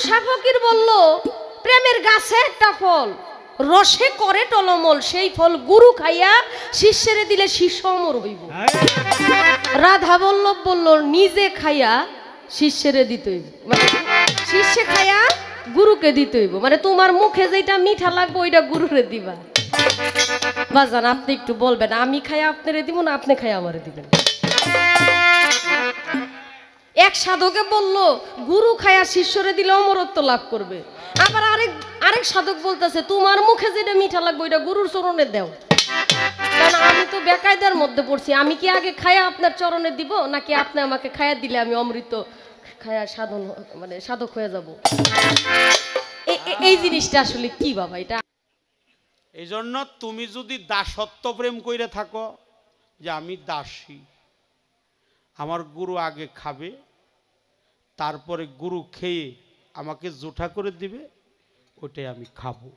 শাহ ফকির বলল প্রেমের গাছে একটা ফল রসে করে টলমল, সেই ফল গুরু খাইয়া শিষ্যেরে দিলে শিষ্য অমর হইব। রাধা বল্লভ বলল নিজে খাইয়া শিষ্যেরে দিতে হইব, মানে শিষ্যে খাইয়া গুরুকে দিতে হইব, মানে তোমার মুখে যেটা মিঠা লাগবে ওইটা গুরুরে দিবা। বাজান আপনি একটু বলবেন আমি খাইয়া আপনারে দিব না আপনি খাইয়া আমারে দিবেন? এক সাধকে বলল গুরু খায়া শিষ্যরে দিলে অমরত্ব লাভ করবে। আবার আরেক সাধক বলতেছে তোমার মুখে যেটা মিঠা লাগবে ওইটা গুরুর চরণে দাও। কারণ আমি তো বেকায়দার মধ্যে পড়ছি, আমি কি আগে খায়া আপনার চরণে দিব নাকি আপনি আমাকে খায়া দিলে আমি অমৃত খায়া সাধন মানে সাধক হয়ে যাব? এই জিনিসটা আসলে কি বাবা? এটা এই জন্য তুমি যদি দাসত্ব প্রেম কইরে থাকো যে আমি দাসী, আমার গুরু আগে খাবে তারপরে গুরু খেয়ে আমাকে জোঠা করে দিবে, ওটাই আমি খাবো।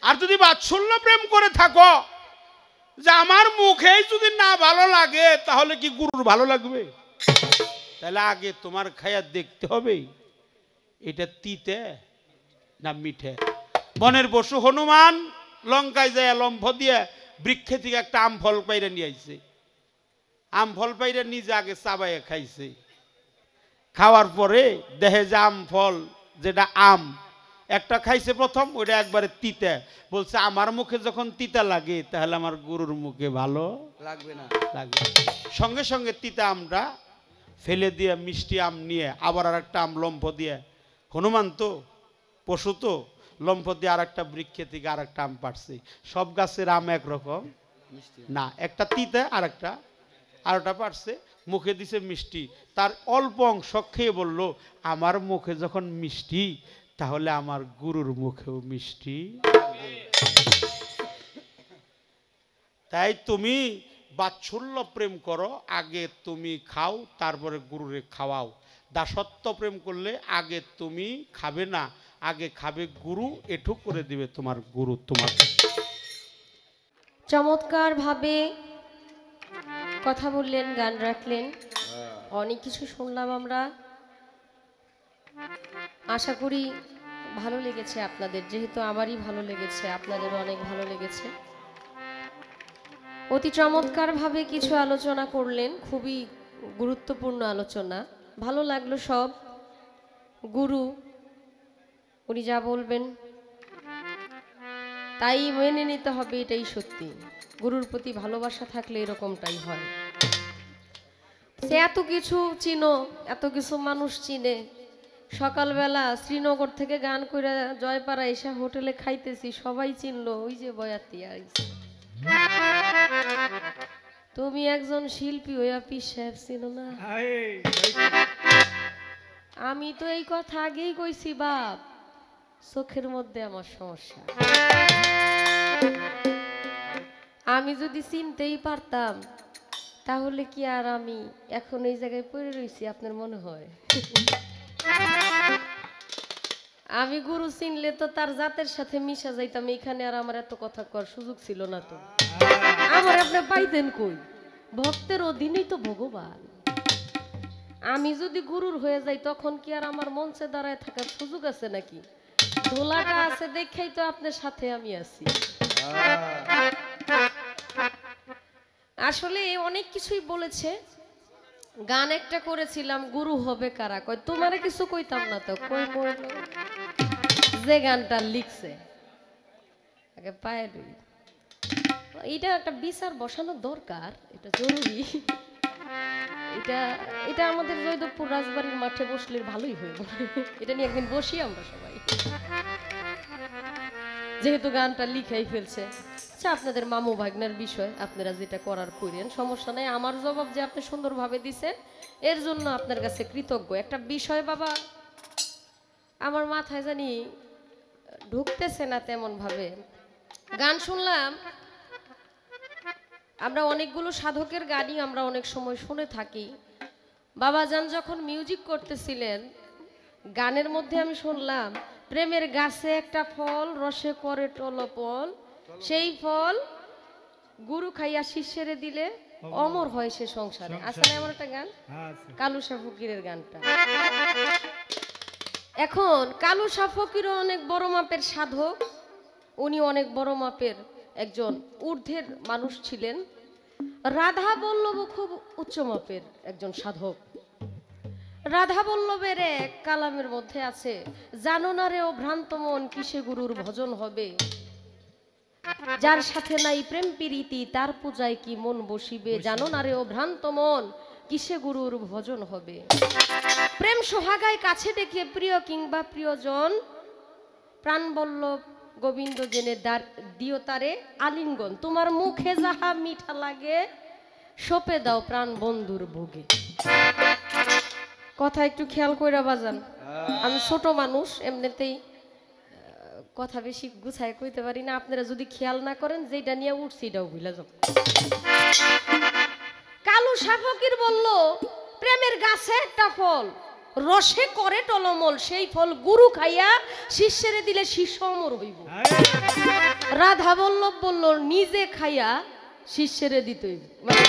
আর যদি বাৎসল্য প্রেম করে থাকো যে আমার মুখেই যদি না ভালো লাগে তাহলে কি গুরুর ভালো লাগবে? তাহলে আগে তোমার খায়া দেখতে হবে এটা তিতে না মিঠে। বনের পশু হনুমান লঙ্কায় যায় লম্ফ দিয়ে বৃক্ষে থেকে একটা আম ফল পাইরে নিয়ে আইছে। আম ফল পাইরে নিজে আগে চাবাইয়ে খাইছে। খাওয়ার পরে দেখে যে আম ফল যেটা আম একটা খাইছে প্রথম, ওইটা একবারে তিতা। বলছে আমার মুখে যখন তিতা লাগে তাহলে আমার গুরুর মুখে ভালো লাগবে না, লাগবে। সঙ্গে সঙ্গে তিতা আমটা ফেলে দিয়ে মিষ্টি আম নিয়ে আবার আর একটা আম লম্ফ দিয়ে, হনুমান তো পশু তো, লম্ফ দিয়ে আর একটা বৃক্ষে থেকে আর একটা আম পাড়ছে। সব গাছের আম একরকম না, একটা তিতা আর একটা পারছে, মুখে দিছে মিষ্টি। তার অল্প অংশ খেয়ে বলল আমার মুখে যখন মিষ্টি তাহলে আমার গুরুর মুখেও মিষ্টি। তাই তুমি বাৎসল্য প্রেম করো, আগে তুমি খাও তারপরে গুরুরে খাওয়াও। দাসত্ব প্রেম করলে আগে তুমি খাবে না, আগে খাবে গুরু, এটুক করে দিবে তোমার গুরু তোমাকে। চমৎকার ভাবে কথা বললেন, গান রাখলেন, অনেক কিছু শুনলাম আমরা। আশা করি ভালো লেগেছে আপনাদের, যেহেতু আমারই ভালো লেগেছে আপনাদেরও অনেক ভালো লেগেছে। অতি চমৎকার ভাবে কিছু আলোচনা করলেন, খুবই গুরুত্বপূর্ণ আলোচনা, ভালো লাগলো সব। গুরু উনি যা বলবেন তাই মেনে নিতে হবে, এটাই সত্যি। গুরুর প্রতি ভালোবাসা থাকলে এরকমটাই হয়। সে এত কিছু চিনো, এত কিছু মানুষ চিনে, সকালবেলা শ্রীনগর থেকে গান করে জয়পাড়া এসে হোটেলে খাইতেছি, সবাই চিনলো ওই যে বয়াতি আইছে। তুমি একজন শিল্পী হইয়া পীর সাহেব চিনো না? আমি তো এই কথা আগেই কইছি বাপ, চোখের মধ্যে আমার সমস্যা। আমি যদি চিনতেই পারতাম তাহলে কি আর আমি এখন এই জায়গায় পড়ে রইছি আপনার মনে হয়? আমি গুরু চিনলে তো তার জাতের সাথে মিশা যাইতাম, এখানে আর আমার এত কথা কর সুযোগ ছিল না তো। আমার আপনি পাইতেন কই? ভক্তের অধীনেই তো ভগবান। আমি যদি গুরুর হয়ে যাই তখন কি আর আমার মঞ্চে দাঁড়ায় থাকার সুযোগ আছে নাকি? ধোলাটা আছে দেখেই তো আপনার সাথে আমি আছি। আসলে অনেক কিছুই বলেছে। গান একটা করেছিলাম গুরু হবে কারা, কয় তোমারে কিছু কইতাম না তো, কই মরলো যে গানটা লিখছে আগে পায়ে রই। এটা একটা বিচার বসানো দরকার, এটা জরুরি। এটা আমাদের জয়দেবপুর রাজবাড়ির মাঠে বসলে ভালোই হইব। এটা নিয়ে একদিন বসি আমরা সবাই, যেহেতু গানটা লিখাই ফেলছে। আচ্ছা, আপনাদের মামু ভাগ্নের বিষয়, আপনারা যেটা করার করেন, সমস্যা নাই। আমার জবাব যে আপনি সুন্দরভাবে দিছেন এর জন্য আপনার কাছে কৃতজ্ঞ। একটা বিষয় বাবা আমার মাথায় জানি ঢুকতেছে না তেমন ভাবে। গান শুনলাম, আমরা অনেকগুলো সাধকের গানই আমরা অনেক সময় শুনে থাকি। বাবাজান যখন মিউজিক করতেছিলেন গানের মধ্যে আমি শুনলাম প্রেমের গাছে একটা ফল রসে করে টলপল, সেই ফল গুরু খাইয়া শিষ্যেরে দিলে অমর হয় সে সংসারে। আসলে এমন একটা গান, কালু শাহ ফকিরের গানটা। এখন কালুসা ফকিরও অনেক বড় মাপের সাধক, উনি অনেক বড় মাপের একজন ঊর্ধ্বের মানুষ ছিলেন। রাধা বল্লভ খুব উচ্চ মাপের একজন সাধক। রাধা বল্লভের এক কালামের মধ্যে আছে, জানো না রে ও ভ্রান্ত মন কিসে গুরুর ভজন হবে, যার সাথে নাই প্রেম প্রীতি তার পূজায় কি মন বসিবে, জানো না রে ও ভ্রান্ত মন কিসে গুরুর ভজন হবে। প্রেম সোহাগায় কাছে ডেকে প্রিয় কিংবা প্রিয়জন, প্রাণ বল্লভ গোবিন্দ জেনে দিও তারে আলিঙ্গন, তোমার মুখে যাহা মিঠা লাগে সপে দাও প্রাণ বন্ধুর ভোগে। কথা একটু খেয়াল কইরা বাজান, আমি ছোট মানুষ, এমনিতেই কথা বেশি গুছায় কইতে পারি না। আপনারা যদি খেয়াল না করেন যেটা নিয়ে উঠছি এটাও ভুলে যাব। কালুসা ফকির বলল, প্রেমের গাছে একটা ফল রসে করে টলমল, সেই ফল গুরু খাইয়া শিষ্যেরে দিলে শিষ্য অমর হইব। রাধা বল্লভ বলল, নিজে খাইয়া শিষ্যেরে দিতে হইব, মানে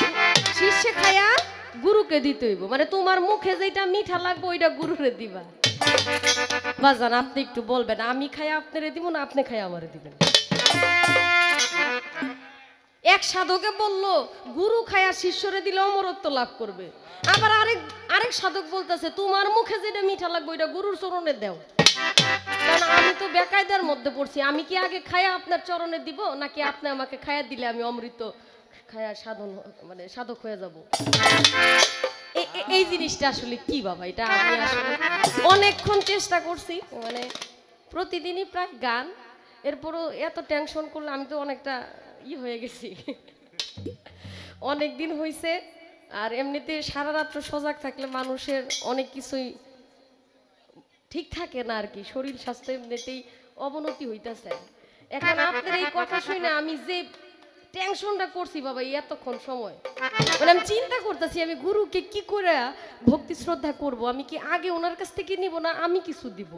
শিষ্যে খাইয়া গুরুকে দিতে হইব, মানে তোমার মুখে যেটা মিঠা লাগবে ওইটা গুরুরে দিবা। বাজান আপনি একটু বলবেন, আমি খাইয়া আপনারে দিব না আপনি খাইয়া আমারে দিবেন? এক সাধকে বলল গুরু খায়া শিষ্যরে দিলে অমরত্ব লাভ করবে, আবার আরেক সাধক বলতেছে তোমার মুখে যেটা মিঠা লাগবে ওইটা গুরুর চরণে দাও। কারণ আমি তো বেকায়দার মধ্যে পড়ছি, আমি কি আগে খায়া আপনার চরণে দিব নাকি আপনি আমাকে খায়া দিলে আমি অমৃত খায়া সাধন মানে সাধক হয়ে যাব? এই জিনিসটা আসলে কি বাবা, এটা আমি আসলে অনেকক্ষণ চেষ্টা করছি, মানে প্রতিদিনই প্রায় গান, এরপরও এত টেনশন করলে আমি তো অনেকটা হয়ে গেছি, অনেক দিন হয়েছে। আর এমনিতে সারা রাত্র সজাগ থাকলে মানুষের অনেক কিছুই ঠিক থাকে না আর কি, শরীর স্বাস্থ্য এমনিতেই অবনতি হইতেছে। এখন আপনার এই কথা শুনে আমি যে টেনশনটা করছি বাবা এতক্ষণ সময়, মানে আমি চিন্তা করতেছি আমি গুরুকে কি করে ভক্তি শ্রদ্ধা করব, আমি কি আগে ওনার কাছ থেকে নিব না আমি কিছু দিব?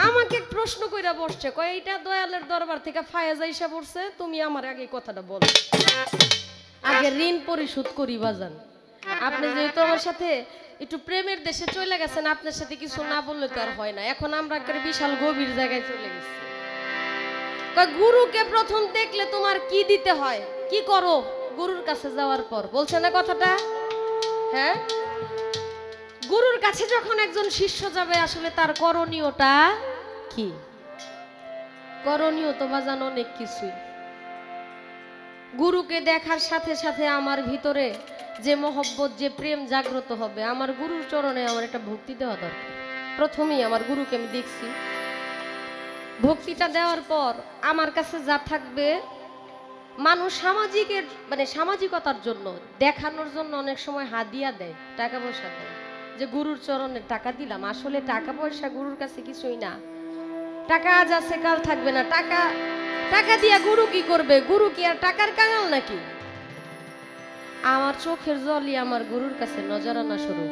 আমাকে প্রশ্ন কইরা বসছে, কয় এইটা দয়ালের দরবার থেকে ফায়াজা ইসা পড়ছে, তুমি আমার আগে কথাটা বলো, আগে ঋণ পরিশোধ করি বাজান। আপনি যেহেতু আমার সাথে একটু প্রেমের দেশে চলে গেছেন, আপনার সাথে কিছু না বললে তো আর হয় না। এখন আমরা একটা বিশাল গভীর জায়গায় চলে গেছি। গুরুকে প্রথম দেখলে তোমার কি দিতে হয়, কি করো গুরুর কাছে যাওয়ার পর? বলছে না কথাটা? হ্যাঁ, গুরুর কাছে যখন একজন শিষ্য যাবে আসলে তার করণীয়টা কি? করণীয় তো বাজান অনেক কিছুই। গুরুকে দেখার সাথে সাথে আমার ভিতরে যে মহব্বত যে প্রেম জাগ্রত হবে, আমার গুরুর চরণে আমার একটা ভক্তি দেওয়া দরকার। প্রথমেই আমার গুরুকে আমি দেখছি, ভক্তিটা দেওয়ার পর আমার কাছে যা থাকবে, মানুষ সামাজিকের মানে সামাজিকতার জন্য দেখানোর জন্য অনেক সময় হাদিয়া দেয়, টাকা পয়সা দেয়, যে গুরুর চরণে টাকা দিলাম। আসলে টাকা পয়সা গুরুর কাছে কিছুই না, টাকা আজ আছে কাল থাকবে না। টাকা টাকা দিয়া গুরু কি করবে? গুরু কি আর টাকার কাঙাল নাকি? আমার চোখের জলই আমার গুরুর কাছে নজরানা স্বরূপ।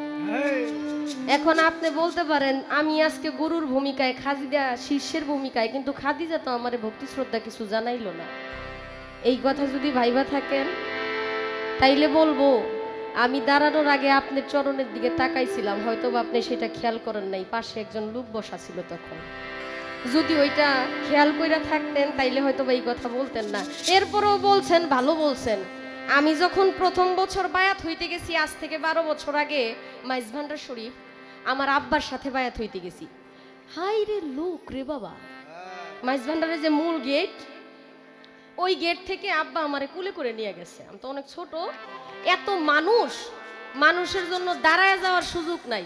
এখন আপনি বলতে পারেন আমি আজকে গুরুর ভূমিকায়, খাদিজা শিষ্যের ভূমিকায়, কিন্তু খাদিজা তো আমার ভক্তি শ্রদ্ধা কিছু জানাইলো না। এই কথা যদি ভাইবা থাকেন তাইলে বলবো আমি দাঁড়ানোর আগে আপনার চরণের দিকে তাকাইছিলাম, হয়তো আপনি সেটা খেয়াল করেন নাই, পাশে একজন লোক বসা ছিল তখন। যদি ওইটা খেয়াল কইরা থাকতেন তাইলে হয়তো এই কথা বলতেন না। এরপরও বলছেন, ভালো বলছেন। আমি যখন প্রথম বছর বায়াত হইতে গেছি, আজ থেকে 12 বছর আগে, মাইজ ভান্ডার শরীফ, আমার আব্বার সাথে বায়াত হইতে গেছি। হাই রে লোক রে বাবা, মাইজ ভান্ডারের যে মূল গেট, ওই গেট থেকে আব্বা আমারে কুলে করে নিয়ে গেছে। আমি তো অনেক ছোট, এত মানুষের জন্য দাঁড়ায় যাওয়ার সুযোগ নাই।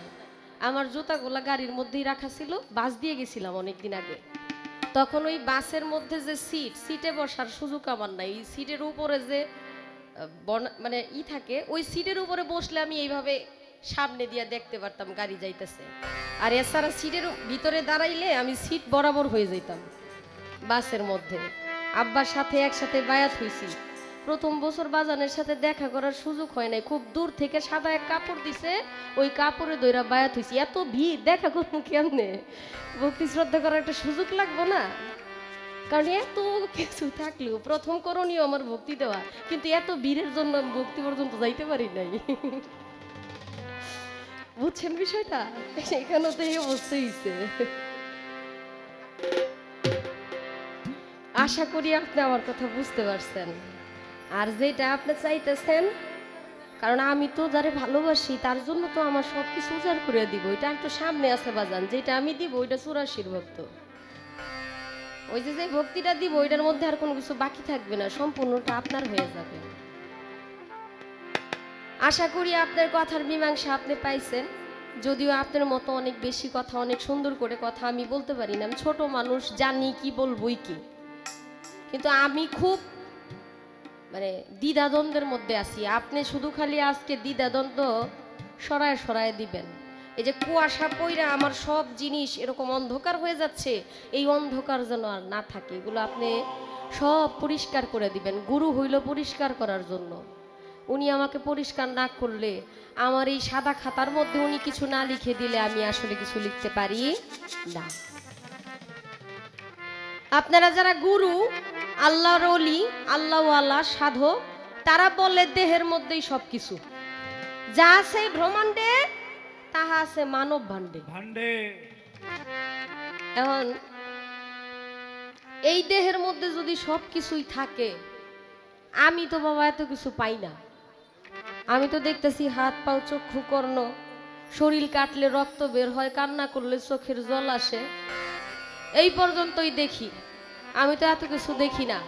আমার জুতাগুলা গাড়ির মধ্যেই রাখা ছিল, বাস দিয়ে গেছিলাম অনেকদিন আগে। তখন ওই বাসের মধ্যে যে সিটে বসার সুযোগ আমার নাই। এই সিটের উপরে যে মানে থাকে, ওই সিটের উপরে বসলে আমি এইভাবে সামনে দিয়ে দেখতে পারতাম গাড়ি যাইতেছে। আর এছাড়া সিটের ভিতরে দাঁড়াইলে আমি সিট বরাবর হয়ে যেতাম বাসের মধ্যে। আব্বার সাথে একসাথে বায়াত হয়েছি। প্রথম বছর বাজানের সাথে দেখা করার সুযোগ হয় নাই, খুব দূর থেকে সাদা এক কাপড় দিছে, ওই কাপড়ে দইরা বায়াত হয়েছি। এত ভিড়, দেখা করবো কেমনে? ভক্তি শ্রদ্ধা করার একটা সুযোগ লাগবো না? কারণ এত কিছু থাকলেও প্রথম করণীয় আমার ভক্তি দেওয়া, কিন্তু এত ভিড়ের জন্য ভক্তি পর্যন্ত যাইতে পারি নাই। বুঝছেন বিষয়টা? এখানে তো এই অবস্থা হইছে। আশা করি আপনি আমার কথা বুঝতে পারছেন। আর যেটা আপনি চাইতেছেন, কারণ আমি তো যারে ভালোবাসি তার জন্য তো আমার সব কিছু উজাড় করে দিব। এটা একটু সামনে আছে বাজান, যেটা আমি দিব ওইটা চুরাশির ভক্ত। ওই যে যে ভক্তিটা দিব ওইটার মধ্যে আর কোনো কিছু বাকি থাকবে না, সম্পূর্ণটা আপনার হয়ে যাবে। আশা করি আপনার কথার মীমাংসা আপনি পাইছেন। যদিও আপনার মতো অনেক বেশি কথা, অনেক সুন্দর করে কথা আমি বলতে পারি না, আমি ছোট মানুষ, জানি কি বলবই কি। কিন্তু আমি খুব মানে দ্বিধাদ্বন্দ্বের মধ্যে আছি। আপনি শুধু খালি আজকে দ্বিধাদ্বন্দ্ব সরায় সরায় দিবেন। এই যে কুয়াশা পইরা আমার সব জিনিস এরকম অন্ধকার হয়ে যাচ্ছে, এই অন্ধকার যেন আর না থাকে, এগুলো আপনি সব পরিষ্কার করে দিবেন। গুরু হইল পরিষ্কার করার জন্য। উনি আমাকে পরিষ্কার না করলে, আমার এই সাদা খাতার মধ্যে উনি কিছু না লিখে দিলে আমি আসলে কিছু লিখতে পারি না। আপনারা যারা গুরু, আল্লাহর ওলি, আল্লাহওয়ালা, সাধক, তারা বলে দেহের মধ্যেই সবকিছু যা আছে ব্রহ্মাণ্ডে তাহা আছে মানব ভাণ্ডে। এখন এই দেহের মধ্যে যদি সবকিছুই থাকে, আমি তো বাবা এত কিছু পাই না। আমি তো দেখতেছি হাত পাও চক্ষু কর্ণ, শরীর কাটলে রক্ত বের হয়, কান্না করলে চোখের জল আসে, এই পর্যন্তই দেখি। আমি তো এত কিছু দেখি না।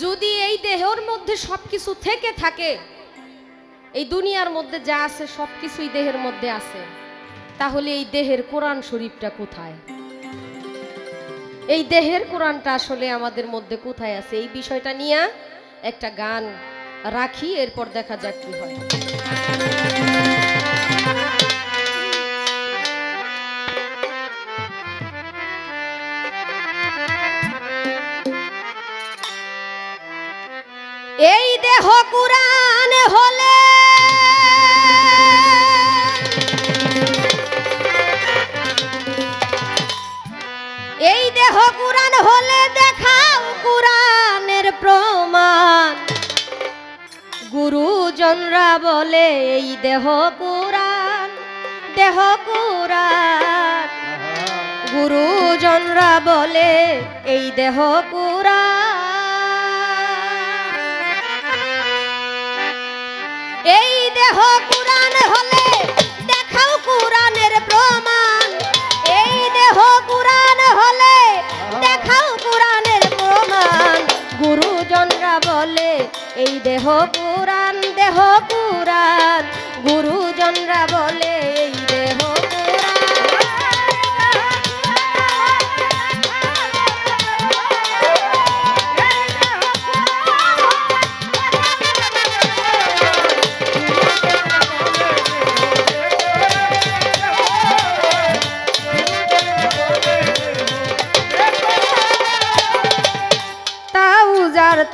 যদি এই দেহের মধ্যে সবকিছু থেকে থাকে, এই দুনিয়ার মধ্যে যা আছে সবকিছুই দেহের মধ্যে আছে, তাহলে এই দেহের কোরআন শরীফটা কোথায়? এই দেহের কোরআনটা আসলে আমাদের মধ্যে কোথায় আছে? এই বিষয়টা নিয়ে একটা গান রাখি, এরপর দেখা যাক কি হয়। এই দেহ কুরআন হলে এই দেহ কুরআন হলে দেখাও কুরআনের প্রমাণ। গুরুজনরা বলে এই দেহ কুরআন, দেহ কুরআন। গুরুজনরা বলে এই দেহ কুরআন। এই দেহ কুরআন হলে দেখাও কুরআনের প্রমাণ। এই দেহ কুরআন হলে দেখাও কুরআনের প্রমাণ। গুরুজনরা বলে এই দেহ কুরআন, দেহ কুরআন। গুরুজনরা বলে এই দেহ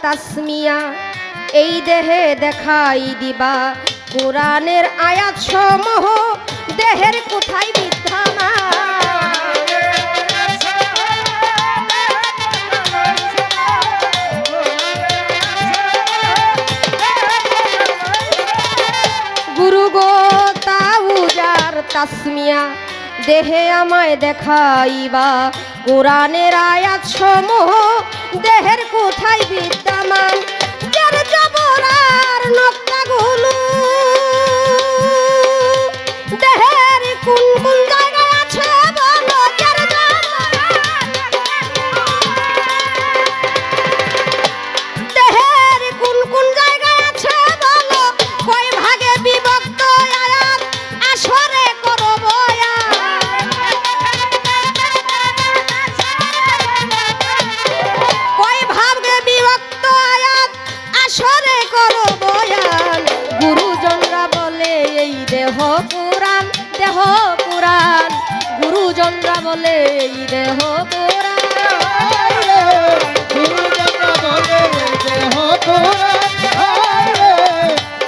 তাসমিয়া এই দেহে দেখাই দিবা। কুরআনের আয়াত সমূহ দেহের কোথায় বিদ্যমান। গুরু গো তাউজার তাসমিয়া দেহে আমায় দেখাইবা। কুরআনের আয়াত সমূহ দেহের কোথায় বিদ্যমান। যার জবর আর নক্তাগুলো দেহের কোন কোন জায়গায় আছে বলো। যার দেহের কোন কোন জায়গায় আছে বলো। কয় ভাগে বিভক্ত আয়াত আসরে করো বয়ান। কয় ভাগে বিভক্ত আয়াত আসরে করো বয়ান। গুরুজনরা বলে এই দেহ কুরআন, দেহ কুরআন। গুরুজনরা বলে এই দেহ কুরআন। গুরুজনরা বলে এই দেহ কুরআন।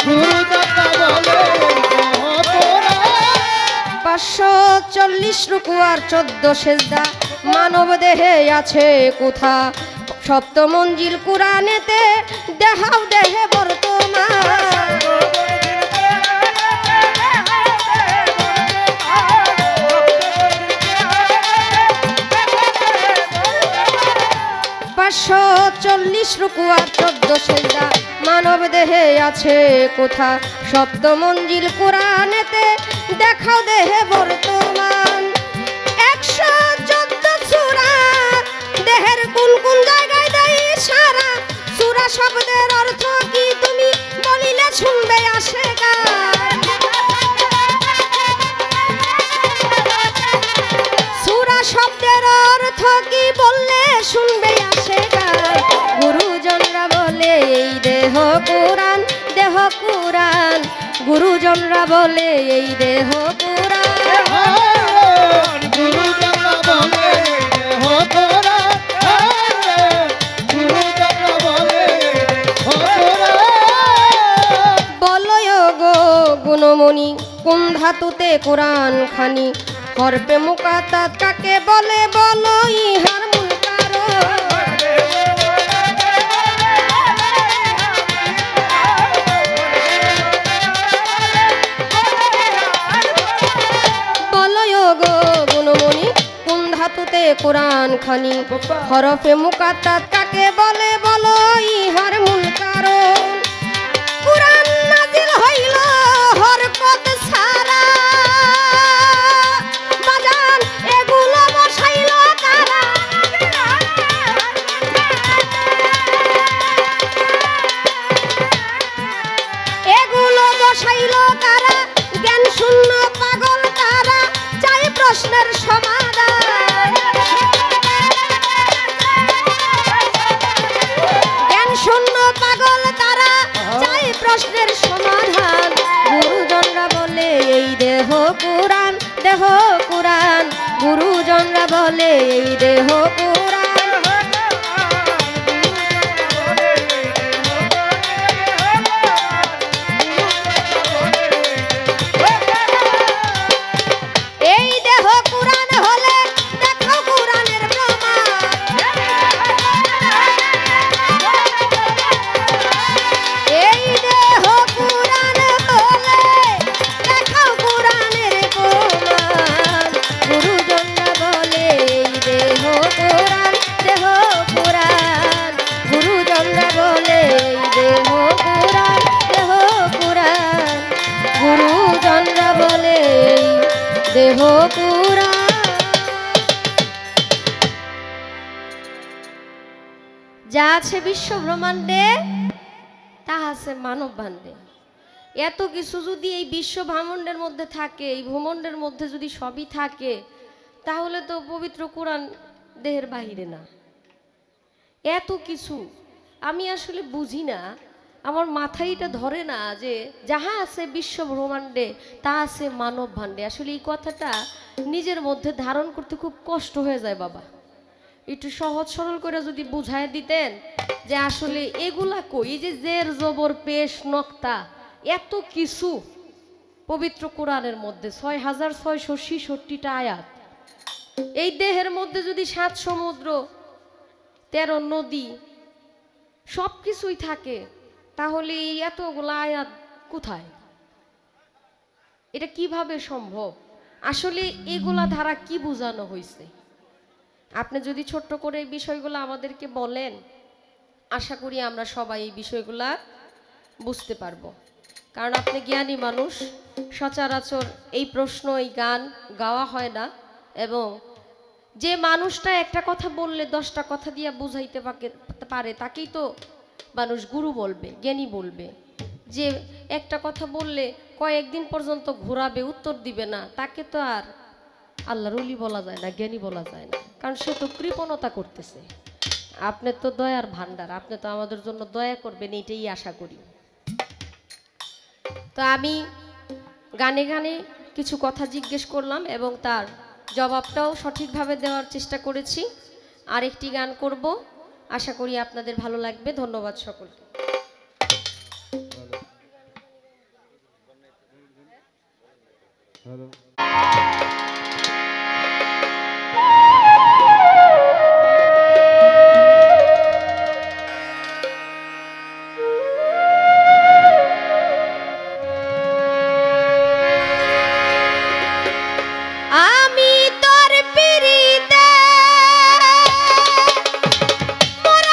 গুরুজনরা বলে এই দেহ কুরআন। 540 রুকু আর 14 সেজদা মানব দেহে আছে কোথা। সপ্ত মঞ্জিল কুরআনেতে দেহাও দেহে বর্তমান। 540 রুকু আর 14 সিজদা মানব দেহে আছে কোথা সপ্ত মঞ্জিল কোরআনেতে দেখাও দেহে বর্তমান 114 সূরা দেহের কোন কোন জায়গায় দেয় ইশারা সূরা শব্দের অর্থ কি তুমি বলিলে শুনবে আসে গান সূরা শব্দের অর্থ কি বললে শুনবে আসে গান গুরুজনরা বলে এই দেহ কোরআন গুরুজনরা বলে এই দেহ কোরআন গুরুজনরা বলে দেহ কোরআন গুরুজনরা বলে দেহ কোরআন বলয় গো গুণমণি কোন ধাতুতে কোরআন খানি হরপে মুকাতাত কাকে বলে বলো ইহার মূল কারণ বলয় গো গুণমণি কোন ধাতুতে কোরআন খানি হরফে মুকাতাত কাকে বলে বলো ইহার মূল কারণ কোরআন নাজিল হইল হরকত সারা বাজান এগুলো বসাইল কারা এগুলো বসাইল কারা জ্ঞান শূন্য পাগল তারা চাই প্রশ্নের সমাধান জ্ঞান শূন্য পাগল তারা চাই প্রশ্নের সমাধান গুরুজনরা বলে এই দেহ কোরআন গুরুজনরা বলে এই দেহ কোরআন এই দেহ কোরআন হলে দেখো কোরআনের প্রমাণ এই দেহ কোরআন হলে দেখো কোরআনের প্রমাণ গুরুজনরা বলে এই দেহ কোরআন গুরুজনরা বলে এই দেহ কোরআন গুরুজনরা বলে এই দেহ কোরআন যা আছে বিশ্ব ব্রহ্মাণ্ডে তা আছে মানব ভাণ্ডে এত কিছু যদি এই বিশ্ব ব্রহ্মাণ্ডের মধ্যে থাকে এই ভূমণ্ডের মধ্যে যদি সবই থাকে তাহলে তো পবিত্র কোরআন দেহের বাহিরে না এত কিছু আমি আসলে বুঝি না আমার মাথায় এটা ধরে না যে যাহা আছে বিশ্ব ব্রহ্মাণ্ডে তা আছে মানব ভাণ্ডে আসলে এই কথাটা নিজের মধ্যে ধারণ করতে খুব কষ্ট হয়ে যায় বাবা একটু সহজ সরল করে যদি বুঝায় দিতেন যে আসলে এগুলা কই এই যে জের জবর পেশ নক্তা এত কিছু পবিত্র কোরআনের মধ্যে 6666টা আয়াত এই দেহের মধ্যে যদি 7 সমুদ্র 13 নদী সব কিছুই থাকে তাহলে এই এতগুলা আয়াত কোথায় এটা কিভাবে সম্ভব আসলে এগুলা ধারা কি বোঝানো হয়েছে আপনি যদি ছোট্ট করে এই বিষয়গুলো আমাদেরকে বলেন আশা করি আমরা সবাই এই বিষয়গুলা বুঝতে পারবো কারণ আপনি জ্ঞানী মানুষ সচরাচর এই প্রশ্ন এই গান গাওয়া হয় না এবং যে মানুষটা একটা কথা বললে 10টা কথা দিয়ে বুঝাইতে পারে তাকেই তো মানুষ গুরু বলবে জ্ঞানী বলবে যে একটা কথা বললে কয়েকদিন পর্যন্ত ঘোরাবে উত্তর দিবে না তাকে তো আর আল্লাহর ওলি বলা যায় না জ্ঞানী বলা যায় না কারণ সে তো কৃপণতা করতেছে আপনি তো দয়ার ভান্ডার আপনি তো আমাদের জন্য দয়া করবেন এটাই আশা করি তো আমি গানে গানে কিছু কথা জিজ্ঞেস করলাম এবং তার জবাবটাও সঠিকভাবে দেওয়ার চেষ্টা করেছি আরেকটি গান করব আশা করি আপনাদের ভালো লাগবে ধন্যবাদ সকলকে আমি তোর পিরিতে মোরা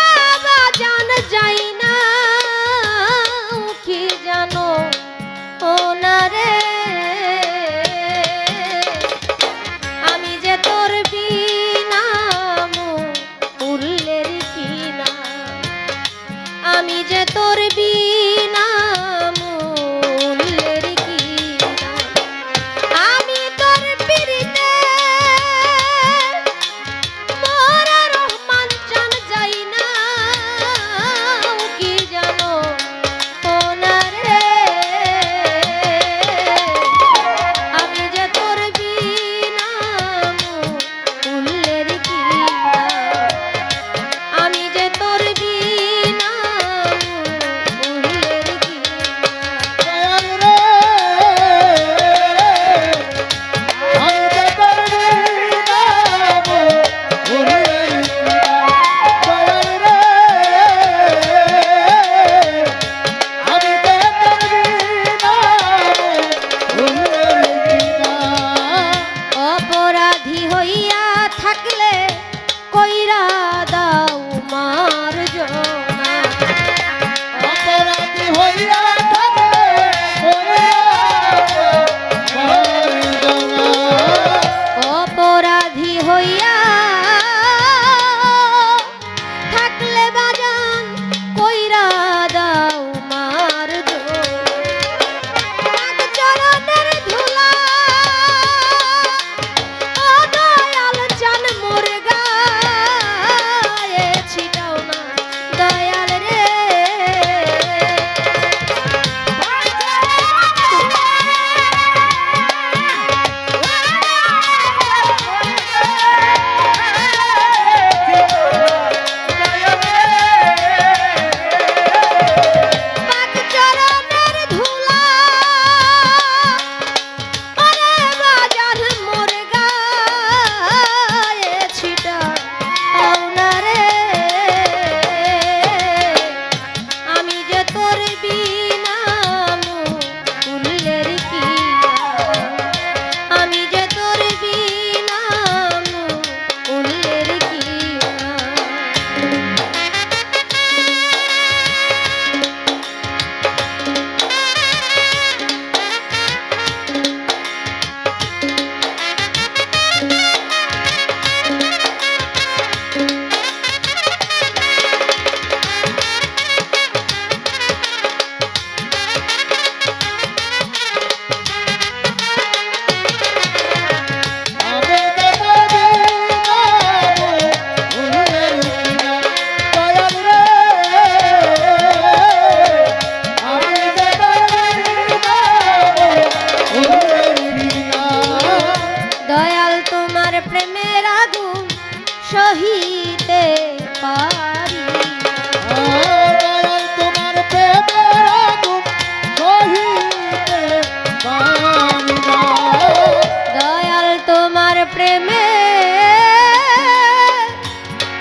প্রেমে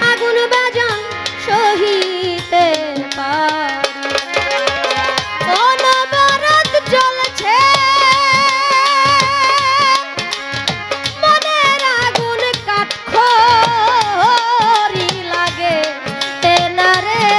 আগুন বাজান সহিতে পারি অনবরত জ্বলছে মনের আগুন কাঠখড়ি লাগে না রে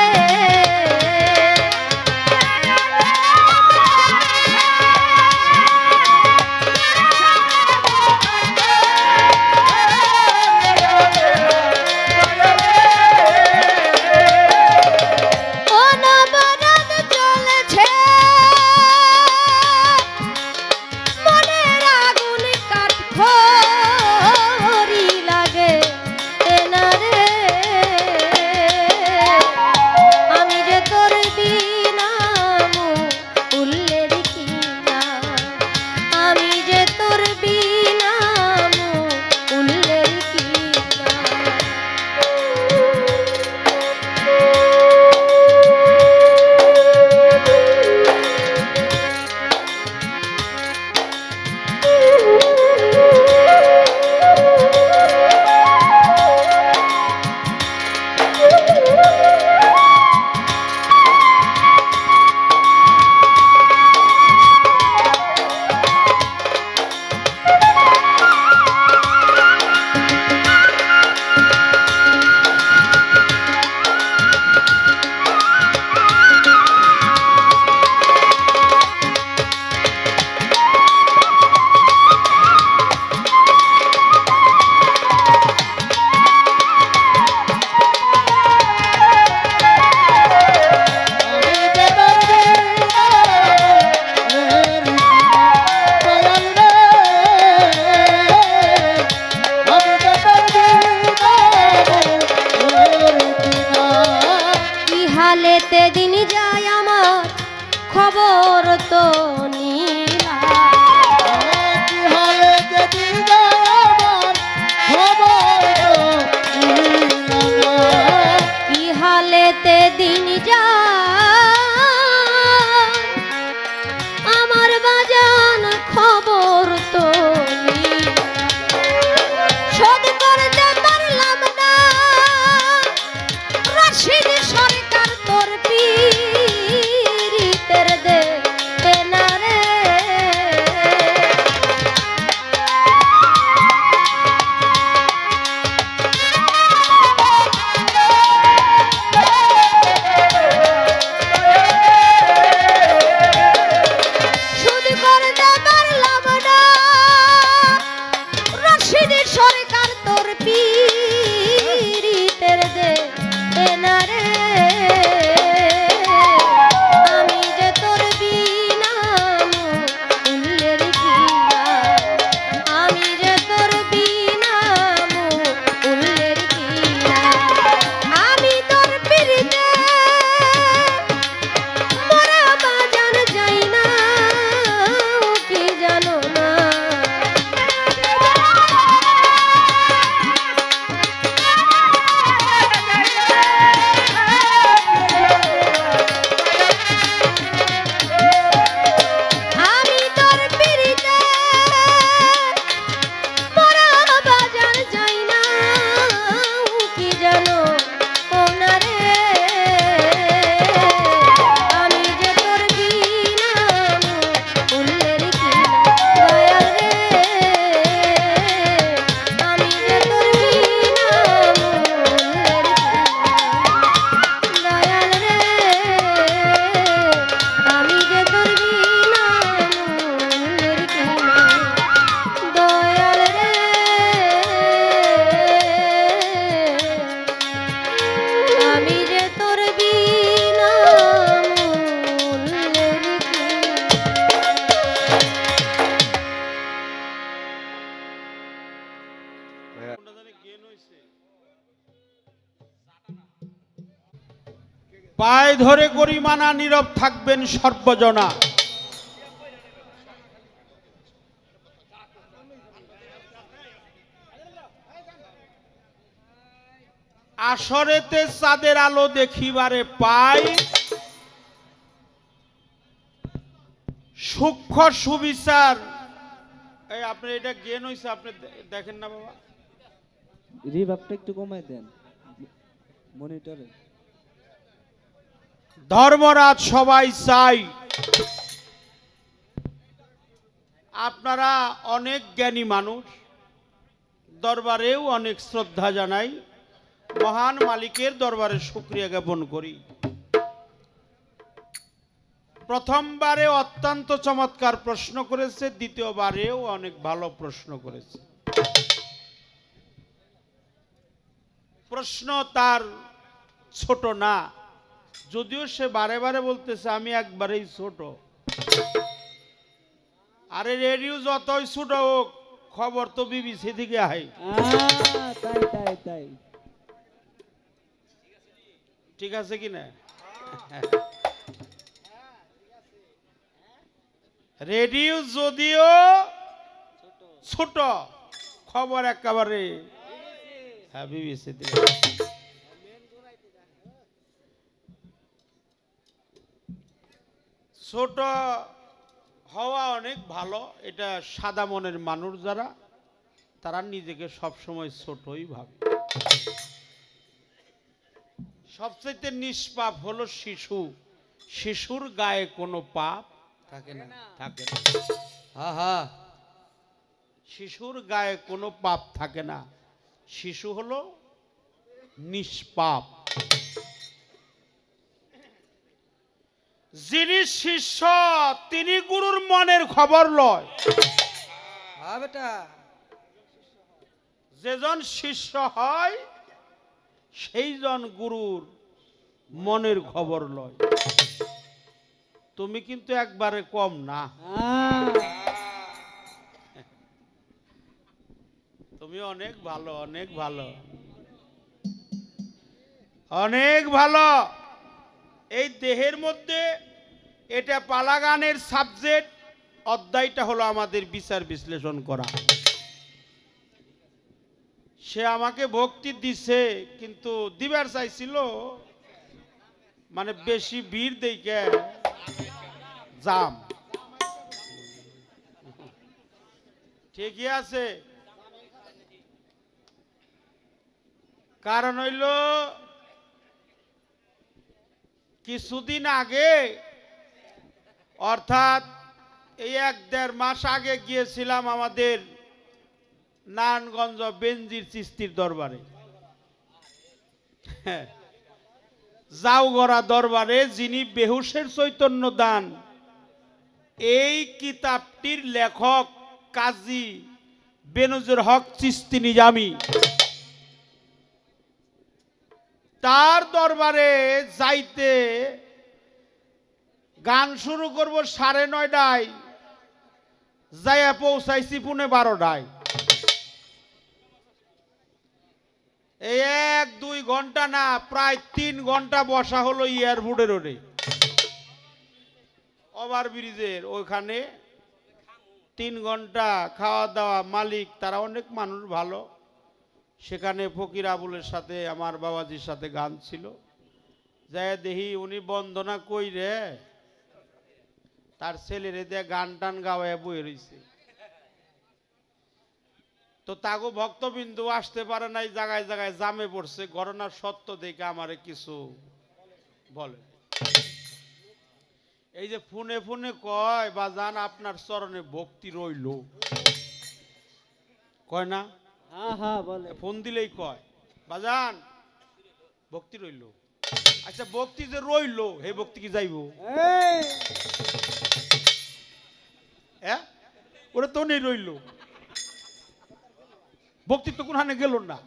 খবর তো নীলা কি হালেতে দিন যায় আমার বাজান খবর তো শোধ করতে পারলাম না রশিদ সরকার তোর পীরিতের দে না রে সরকার তোর পীরিতের দে না রে আমি যে তোর বিনা মূল্যের কিনা আমি যে তোর বিনা মূল্যের কিনা আমি তোর পীরিতে মোরা বাজান যাই না কি জানো না পায়ে ধরে গরিমানা নীরব থাকবেন সর্বজনা আসরেতে চাঁদের আলো দেখিবারে পাই সূক্ষ্ম সুবিচার এই আপনার এটা জ্ঞান হয়েছে, আপনি দেখেন না বাবা। রিভাবটা একটু কমাই দেন মনিটরে। ধর্মরাজ সবাই চাই, আপনারা অনেক জ্ঞানী মানুষ, দরবারেও অনেক শ্রদ্ধা জানাই, মহান মালিকের দরবারে শুকরিয়া জ্ঞাপন করি। প্রথমবারে অত্যন্ত চমৎকার প্রশ্ন করেছে, দ্বিতীয়বারেও অনেক ভালো প্রশ্ন করেছে। প্রশ্ন তার ছোট না, যদিও সে বারে বারে বলতেছে আমি একবারেই ছোট। আরে রেডিও যতই ছোট হোক, খবর তো বিবিসি থেকে আয়। তাই তাই তাই ঠিক আছে কিনা? রেডিও যদিও ছোট, খবর একেবারে হ্যাঁ বিবিসি থেকে। ছোট হওয়া অনেক ভালো, এটা সাদা মনের মানুষ যারা, তারা নিজেকে সবসময় ছোটই ভাবে। সবচেয়ে নিষ্পাপ হলো শিশু, শিশুর গায়ে কোনো পাপ থাকে না, থাকে না। হ্যাঁ হ্যাঁ, শিশুর গায়ে কোনো পাপ থাকে না, শিশু হলো নিষ্পাপ। যিনি শিষ্য তিনি গুরুর মনের খবর লয়। বেটা যেজন শিষ্য হয় সেইজন গুরুর মনের খবর লয়। তুমি কিন্তু একবারে কম না, তুমি অনেক ভালো, অনেক ভালো, অনেক ভালো। এই দেহের মধ্যে এটা পালাগানের সাবজেক্ট, অধ্যায়টা হলো আমাদের বিচার বিশ্লেষণ করা। সে আমাকে ভক্তি দিছে, কিন্তু দিবার চাইছিল মানে বেশি ভিড় দেখে জাম। ঠিকই আছে, কারণ হইল কিছুদিন আগে, অর্থাৎ এই 1-1.5 মাস আগে গিয়েছিলাম আমাদের নারায়ণগঞ্জ বেনজির চিস্তির দরবারে, জাউগড়া দরবারে, যিনি বেহুশের চৈতন্য দান এই কিতাবটির লেখক কাজী বেনজির হক চিস্তি নিজামী, তার দরবারে যাইতে গান শুরু করব 9:30টায়, যাইয়া পৌঁছাইছি 12:15টায়। এই 1-2 ঘন্টা না, প্রায় 3 ঘন্টা বসা হলো এয়ারপোর্টের রোডে, ওভার ব্রিজের ওইখানে 3 ঘন্টা খাওয়া দাওয়া। মালিক তারা অনেক মানুষ ভালো, সেখানে ফকির আবুলের সাথে আমার বাবাজির সাথে গান ছিল। যাই দেখি উনি বন্দনা কই রে, তার ছেলেরে দিয়ে গান টান গাওয়ায় বয়ে রয়েছে। তো তাগো ভক্তবিন্দু আসতে পারে নাই, জায়গায় জায়গায় জামে পড়ছে। ঘটনার সত্য দেখে আমারে কিছু বলে। এই যে ফোনে ফোনে কয় বাজান আপনার চরণে ভক্তি রইল, কয় না? হ্যাঁ হ্যাঁ বলে, ফোন দিলেই কয় বাজান ভক্তি রইল। আচ্ছা ভক্তি যে রইল, হে ভক্তি কি যাইব? হ্যাঁ, ওরা তো নেই রইল, ভক্তি তো কোনখানে গেল না।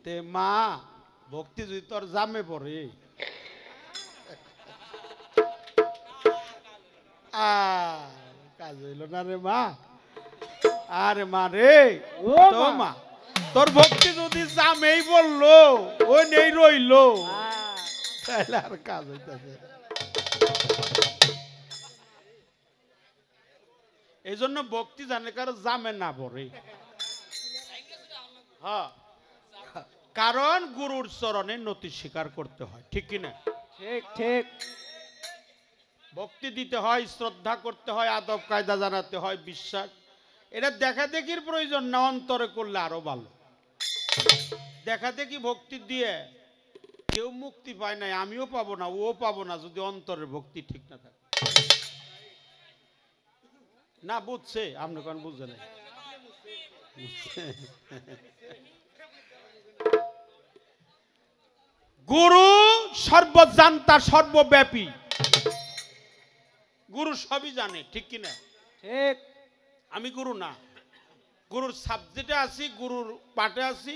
তে মা ভক্তি যদি তোর জামে পড়ে, কাজ হইল না রে মা। আরে মা রে, তো মা তোর ভক্তি যদি জামেই বললো, ওই নেই রইল, তাহলে আর কাজ হইতেছে। এই জন্য ভক্তি জানে কারো জামে না পড়ে। হ্যাঁ, কারণ গুরুর চরণে নতি স্বীকার করতে হয়, ঠিক কিনা? ঠিক ঠিক। ভক্তি দিতে হয়, শ্রদ্ধা করতে হয়, আদব কায়দা জানাতে হয়, বিশ্বাস এটা দেখা দেখির প্রয়োজন না, অন্তরে করলে আরো ভালো। দেখা দেখি ভক্তি দিয়ে কেউ মুক্তি পায় নাই, আমিও পাবো না, ও পাবো না, যদি অন্তরের ভক্তি ঠিক না থাকে। না বুঝছে, আপনি কোন বুঝে নাই। গুরু সর্বজান্তা সর্বব্যাপী, গুরু সবই জানে, ঠিক কিনা? ঠিক। আমি গুরু না, গুরুর সাবজেক্টে আছি, গুরুর পাঠে আছি,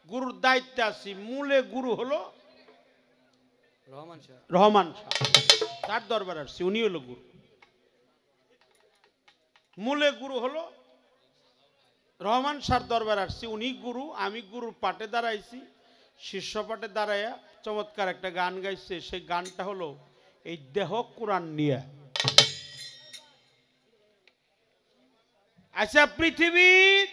গুরুর দায়িত্বে আছি। মূলে গুরু হলো রহমান শাহ। রহমান শাহ, তার দরবার আসছি, উনি হলো গুরু। মূলে গুরু হলো রহমান শাহর দরবার আসছি, উনি গুরু। আমি গুরুর পাটে দাঁড়াইছি, শিষ্য পাটে দাঁড়াইয়া চমৎকার একটা গান গাইছে। সেই গানটা হলো এই দেহ কোরআন নিয়ে। আচ্ছা পৃথিবীর,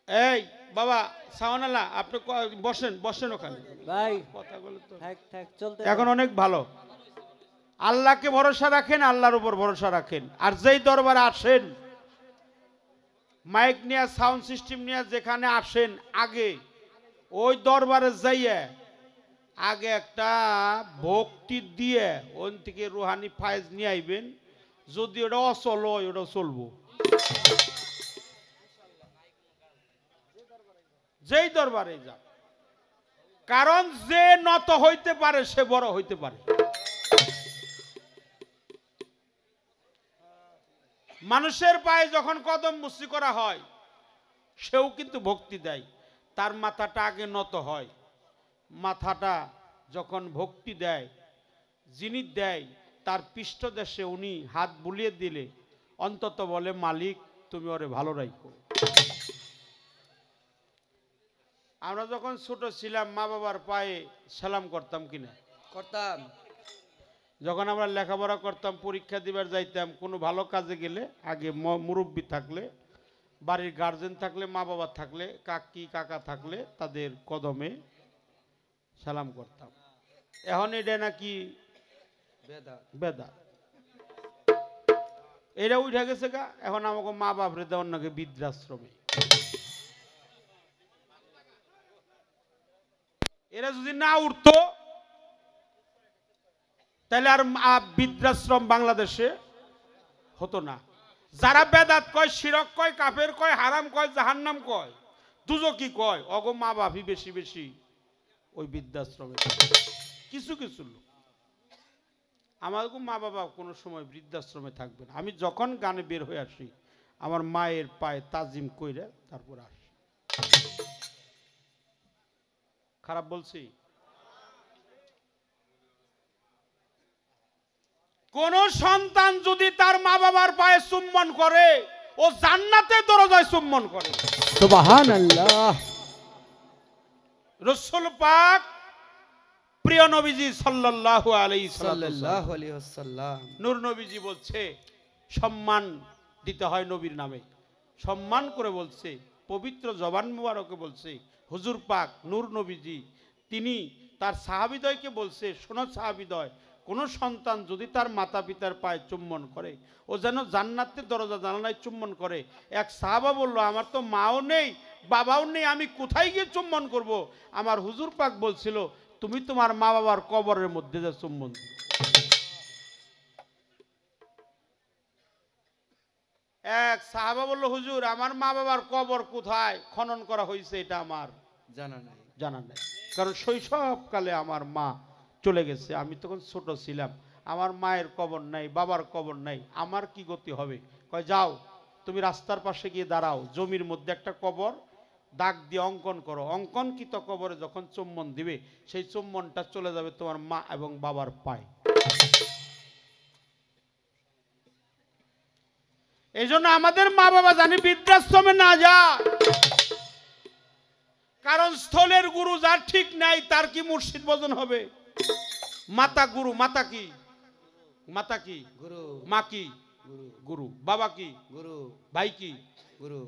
এই বাবা সাওয়ানাল্লাহ, আপনি বসেন, বসেন ওখানে, ভাই কথা বলে তো থাক থাক চলতে এখন অনেক ভালো। আল্লাহকে ভরসা রাখেন, আল্লাহর উপর ভরসা রাখেন। আর যেই দরবারে আসেন, মাইক নিয়ে, সাউন্ড সিস্টেম নিয়ে যেখানে আসেন, আগে ওই দরবারে যাইয়া আগে একটা ভক্তি দিয়ে ওন থেকে রুহানি ফায়েজ নিয়ে আইবেন। যদি ওটা অচল হয়, ওটা চলবো। যেই দরবারে যা, কারণ যে নত হইতে পারে সে বড় হইতে পারে। মানুষের পায়ে যখন কদম মুসি করা হয়, সেও কিন্তু ভক্তি দেয়, তার মাথাটা আগে নত হয়। মাথাটা যখন ভক্তি দেয়, যিনি দেয় তার পৃষ্ঠদেশে উনি হাত বুলিয়ে দিলে অন্তত বলে, মালিক তুমি ওরে ভালো রাখো। আমরা যখন ছোট ছিলাম, মা বাবার পায়ে সালাম করতাম কিনা? করতাম। যখন আমরা লেখাপড়া করতাম, পরীক্ষা দিবার যাইতাম, কোনো ভালো কাজে গেলে আগে মুরব্বী থাকলে, বাড়ির গার্জেন থাকলে, মা বাবা থাকলে, কাকি কাকা থাকলে তাদের কদমে সালাম করতাম। এখন এটা নাকি বেদা, এটা উঠে গেছে গা। এখন আমাকে মা বাপরে দেওয়ার নাকি বৃদ্ধাশ্রমে। এরা যদি না উঠতো তাহলে আর বৃদ্ধাশ্রম বাংলাদেশে হতো না। যারা বেদাত কয়, শিরক কয়, কাফের কয়, হারাম কয়, জাহান্নাম কয়, দুজকি কয়, অগো মা বাপই বেশি বেশি ওই বৃদ্ধাশ্রমে। কিছু কিছু লোক, আমার মা বাবা কোনো সময় বৃদ্ধাশ্রমে থাকবে না। আমি যখন গানে বের হয়ে আসি, আমার মায়ের পায়ে তাজিম কইরা তারপর আসি। খারাপ বলছি? কোন সন্তান যদি তার মা বাবার পায়ে চুম্বন করে, ও জান্নাতের দরজায় চুম্বন করে। সুবহানাল্লাহ। রাসূল পাক প্রিয় নবীজি সাল্লাল্লাহু আলাইহি ওয়াসাল্লাম, নূর নবীজি বলছে, সম্মান দিতে হয় নবীর নামে। সম্মান করে বলছে, পবিত্র জবান মুবারকে বলছে, হুজুর পাক নূর নবীজি তিনি তার সাহাবীদয়কে বলছে, শোনো সাহাবীদয়, কোন সন্তান যদি তার মাতা পিতার পায়ে চুম্বন করে, ও যেন জান্নাতের দরজা জানালায় চুম্বন করে। এক সাহাবা বলল, আমার তো মাও নেই, বাবাও নেই, আমি কোথায় গিয়ে চুম্বন করব? আমার হুজুর পাক বলছিল, তুমি তোমার মা বাবার কবরের মধ্যে যা চুম্বন দিও। এক সাহাবা বলল, হুজুর আমার মা বাবার কবর কোথায় খনন করা হয়েছে এটা আমার জানা নাই, কারণ শৈশবকালে আমার মা চলে গেছে, আমি তখন ছোট ছিলাম, আমার মায়ের কবর নাই, বাবার কবর নাই, আমার কি গতি হবে? কয় যাও তুমি রাস্তার পাশে গিয়ে দাঁড়াও, জমির মধ্যে একটা কবর দাগ দিয়ে অঙ্কন করো, অঙ্কনকৃত কবরে যখন চুম্বন দিবে, সেই চুম্বনটা চলে যাবে তোমার মা এবং বাবার পায়ে। এই জন্য আমাদের মা বাবা জানি বৃদ্ধাশ্রমে না যায়, কারণ স্থলের গুরু যার ঠিক নাই, তার কি মুর্শিদ ভজন হবে? মাতা গুরু, মাতা কি? মাতা কি? গুরু। মা কি? গুরু। বাবা কি? গুরু। ভাই কি? গুরু।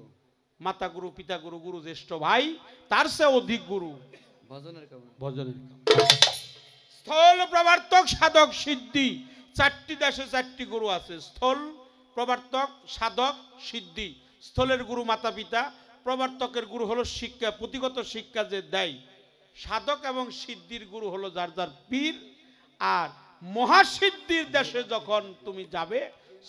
মাতা গুরু, পিতা গুরু, গুরু জ্যেষ্ঠ ভাই, তার চেয়ে অধিক গুরু ভজনের কাম। ভজনের কাম। স্থল প্রবর্তক সাধক সিদ্ধি, চারটি দেশে চারটি গুরু আছে। স্থল প্রবর্তক, সাধক, সিদ্ধি। স্থলের গুরু মাতা পিতা, প্রবর্তকের গুরু হলো শিক্ষা, পুঁথিগত শিক্ষা যে দেয়। সাধক এবং সিদ্ধির গুরু হলো যার যার পীর। আর মহাসিদ্ধির দেশে যখন তুমি যাবে,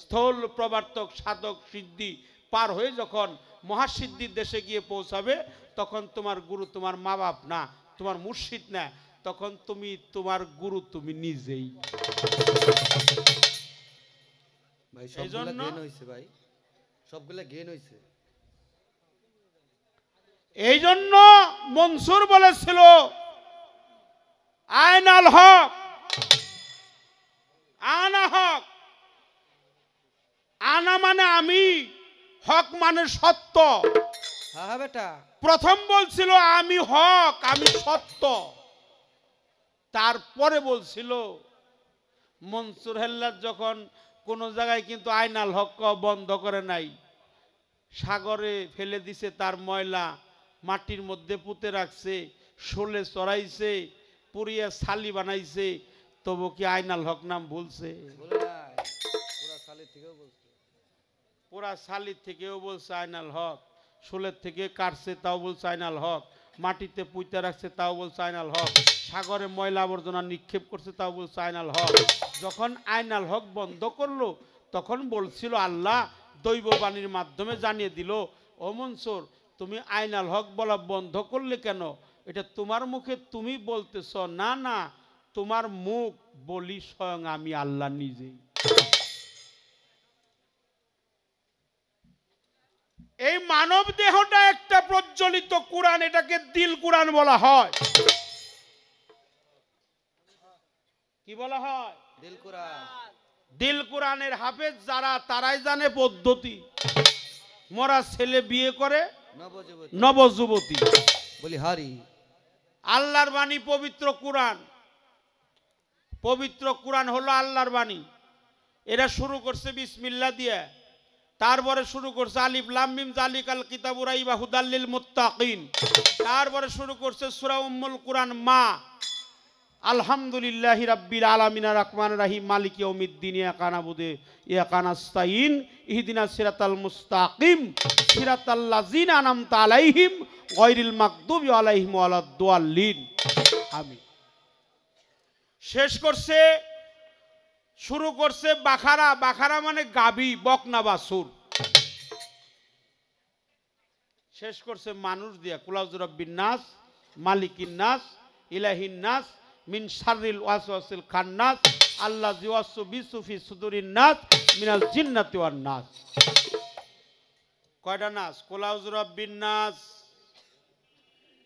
স্থল, প্রবর্তক, সাধক, সিদ্ধি পার হয়ে যখন মহাসিদ্ধির দেশে গিয়ে পৌঁছাবে, তখন তোমার গুরু তোমার মা বাপ না, তোমার মুর্শিদ না, তখন তুমি তোমার গুরু তুমি নিজেই। ভাই সবগুলা গেন হইছে ভাই, সবগুলা গেন হইছে। এই জন্য মনসুর বলেছিল আয়নাল হক, আনা হক। আনা মানে আমি, হক মানে সত্য। হ্যাঁ হ্যাঁ বেটা, প্রথম বলছিল আমি হক, আমি সত্য। তারপরে বলছিল মনসুর হেল্লার যখন কোন জায়গায় কিন্তু আয়নাল হক বন্ধ করে নাই, সাগরে ফেলে দিছে তার ময়লা, মাটির মধ্যে পুঁতে রাখছে, শোলে চড়াইছে, পুড়িয়া ছালি বানাইছে, তবু কি আয়নাল হক নাম ভুলছে? বলে নাই, পুরা সালে থেকেও বলছে, পুরা ছালির থেকেও বলছে আয়নাল হক, শোলের থেকে কাটছে তাও বলছে আয়নাল হক, মাটিতে পুঁতে রাখছে তাও বলছে আয়নাল হক, সাগরে ময়লা আবর্জনা নিক্ষেপ করছে তাও বলছে আয়নাল হক। যখন আয়নাল হক বন্ধ করলো, তখন বলছিল আল্লাহ দৈববাণীর মাধ্যমে জানিয়ে দিল, ও মনসুর তুমি আয়নাল হক বলা বন্ধ করলে কেন? এটা তোমার মুখে তুমি বলতেছ না, না তোমার মুখ বলি স্বয়ং আমি আল্লাহ নিজেই। এই মানব দেহটা একটা প্রজ্বলিত কোরআন, এটাকে দিল কোরআন বলা হয়। কি বলা হয়? দিল কোরআন। দিল কোরআনের হাফেজ যারা, তারাই জানে পদ্ধতি। মরা ছেলে বিয়ে করে নবযুবতী, নবযুবতী। বলি হারি। আল্লাহর বাণী পবিত্র কোরআন, পবিত্র কোরআন হলো আল্লাহর বাণী। এরা শুরু করছে বিসমিল্লাহ দিয়ে, তারপরে শুরু করছে আলিফ লাম মিম যালিকাল কিতাবু রাইবা হুদাল লিল মুত্তাকিন, তারপরে শুরু করছে সূরা উম্মুল কুরআন মা, আলহামদুলিল্লাহি রাব্বিল আলামিন আর রহমানির রহিম মালিক ইয়াউমিদ্দিন ইয়াকা নাবুদু ইয়াকা নাস্তাইন ইহদিনাস সিরাতাল মুস্তাকিম সিরাতাল লাযিনা আনআমতা আলাইহিম গায়রিল মাগদুবি আলাইহিম ওয়ালাদ দাল্লিন। আমিন। শেষ করছে, শুরু করছে বাখারা। বাখারা মানে গাবি, বকনা বাছুর। শেষ করছে মানুষ দিয়া, কুলাউযু রাব্বিন নাস মালিকিন নাস ইলাহিন নাস মিন শাররিল ওয়াসওয়াসিল খান্নাস আল্লাযী ইউওয়াসওয়িসু ফি সুদুরিন নাস মিনাল জিন্নাতি ওয়ান নাস। কয়টা নাস? কুলাউযু রাব্বিন নাস,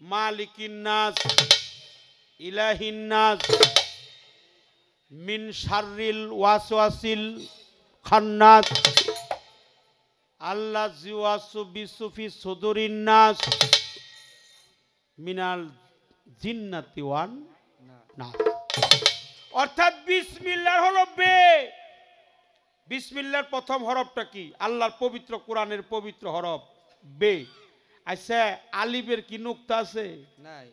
মালিকিন নাস, ইলাহিন নাস, মিন শাররিল ওয়াসওয়াসিল খান্নাস আল্লাযী ইউওয়াসওয়িসু ফি সুদুরিন নাস মিনাল জিন্নাতি ওয়ান নাস। অর্থাৎ বিসমিল্লাহ হলো বে। বিসমিল্লাহর প্রথম হরফটা কি? আল্লাহর পবিত্র কোরআনের পবিত্র হরফ বে। আচ্ছা, আলিফের কি নুক্তা আছে? নাই।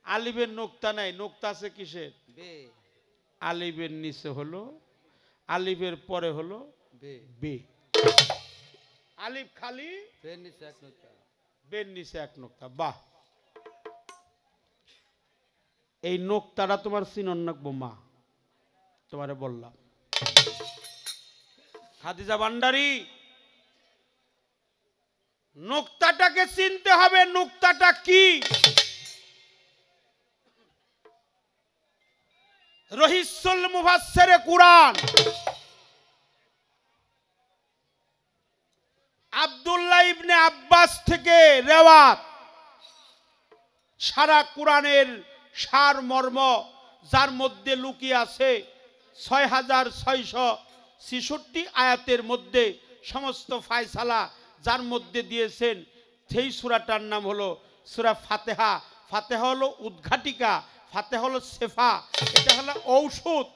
আলিফের নুক্তা নাই। নুক্তা আছে কিসের? বে। আলিফের নিচে হলো, আলিফের পরে হলো বে। বে। আলিফ খালি, বের নিচে এক নুক্তা, বের নিচে এক নুক্তা। বাহ, এই নোক্তাটা তোমার চিনন নাকবো মা, তোমারে বললাম। খাদিজা ভান্ডারী, নোক্তাটাকে চিনতে হবে। নোক্তাটা কি? রহিসুল মুফাসসিরে কুরআন আব্দুল্লাহ ইবনে আব্বাস থেকে রেওয়াত, সারা কোরআনের সার মর্ম যার মধ্যে লুকিয়ে আছে 6666 আয়াতের মধ্যে সমস্ত ফায়সালা যার মধ্যে দিয়েছেন, সেই সূরাটার নাম হলো সূরা ফাতিহা। ফাতিহা হলো উদ্ঘাটিকা, ফাতিহা হলো শেফা, এটা হলো ঔষধ।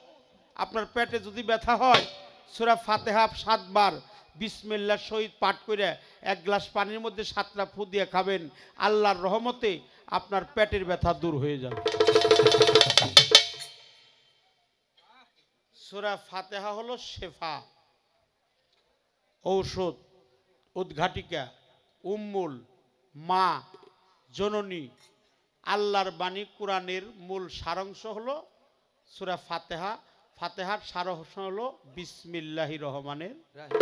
আপনার পেটে যদি ব্যথা হয়, সূরা ফাতিহা 7 বার বিসমিল্লাহ শহীদ পাঠ করে 1 গ্লাস পানির মধ্যে 7টা ফু দিয়ে খাবেন, আল্লাহর রহমতে আপনার পেটের ব্যথা দূর হয়ে যাবে। সূরা ফাতিহা হলো শেফা, ঔষধ, উদ্ঘাটিকা, উম্মুল, মা, জননী। আল্লাহর বাণী কোরআনের মূল সারাংশ হলো সূরা ফাতিহা। ফাতিহার সারাংশ হলো বিসমিল্লাহির রহমানির রাহিম।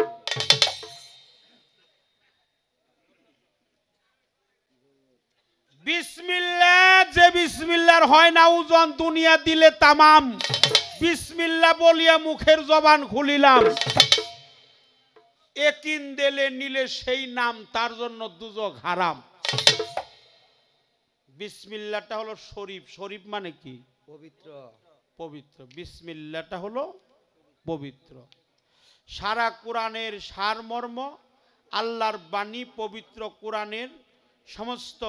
বিসমিল্লাহ, যে বিসমিল্লাহর হয় না ওজন দুনিয়া দিলে তামাম। বিসমিল্লাহ বলিয়া মুখের জবান খুলিলাম, একিন দিলে নিলে সেই নাম, তার জন্য দুজক হারাম। বিসমিল্লাহটা হলো শরীফ। শরীফ মানে কি? পবিত্র। পবিত্র। বিসমিল্লাহটা হলো পবিত্র। সারা কোরআনের সারমর্ম, আল্লাহর বাণী পবিত্র কোরআনের সমস্ত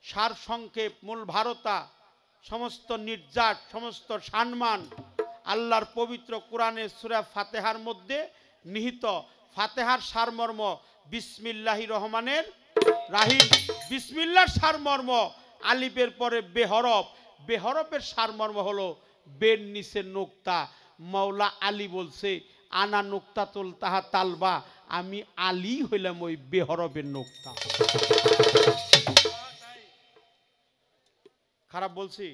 সার সংক্ষেপ, মূল ভারতা, সমস্ত নির্যাত, সমস্ত সম্মান আল্লাহর পবিত্র কোরআনের সূরা ফাতিহার মধ্যে নিহিত। ফাতিহার সারমর্ম বিসমিল্লাহির রহমানির রাহিম। বিসমিল্লাহর সারমর্ম আলিফের পরে বেহরফ। বেহরফের সারমর্ম হলো বের নিচে নোক্তা। মাওলা আলী বলছে, আনা নোক্তাতুল তাহা তালবা, আমি আলী হইলাম ওই বেহরফের নোক্তা। খারাপ বলছি?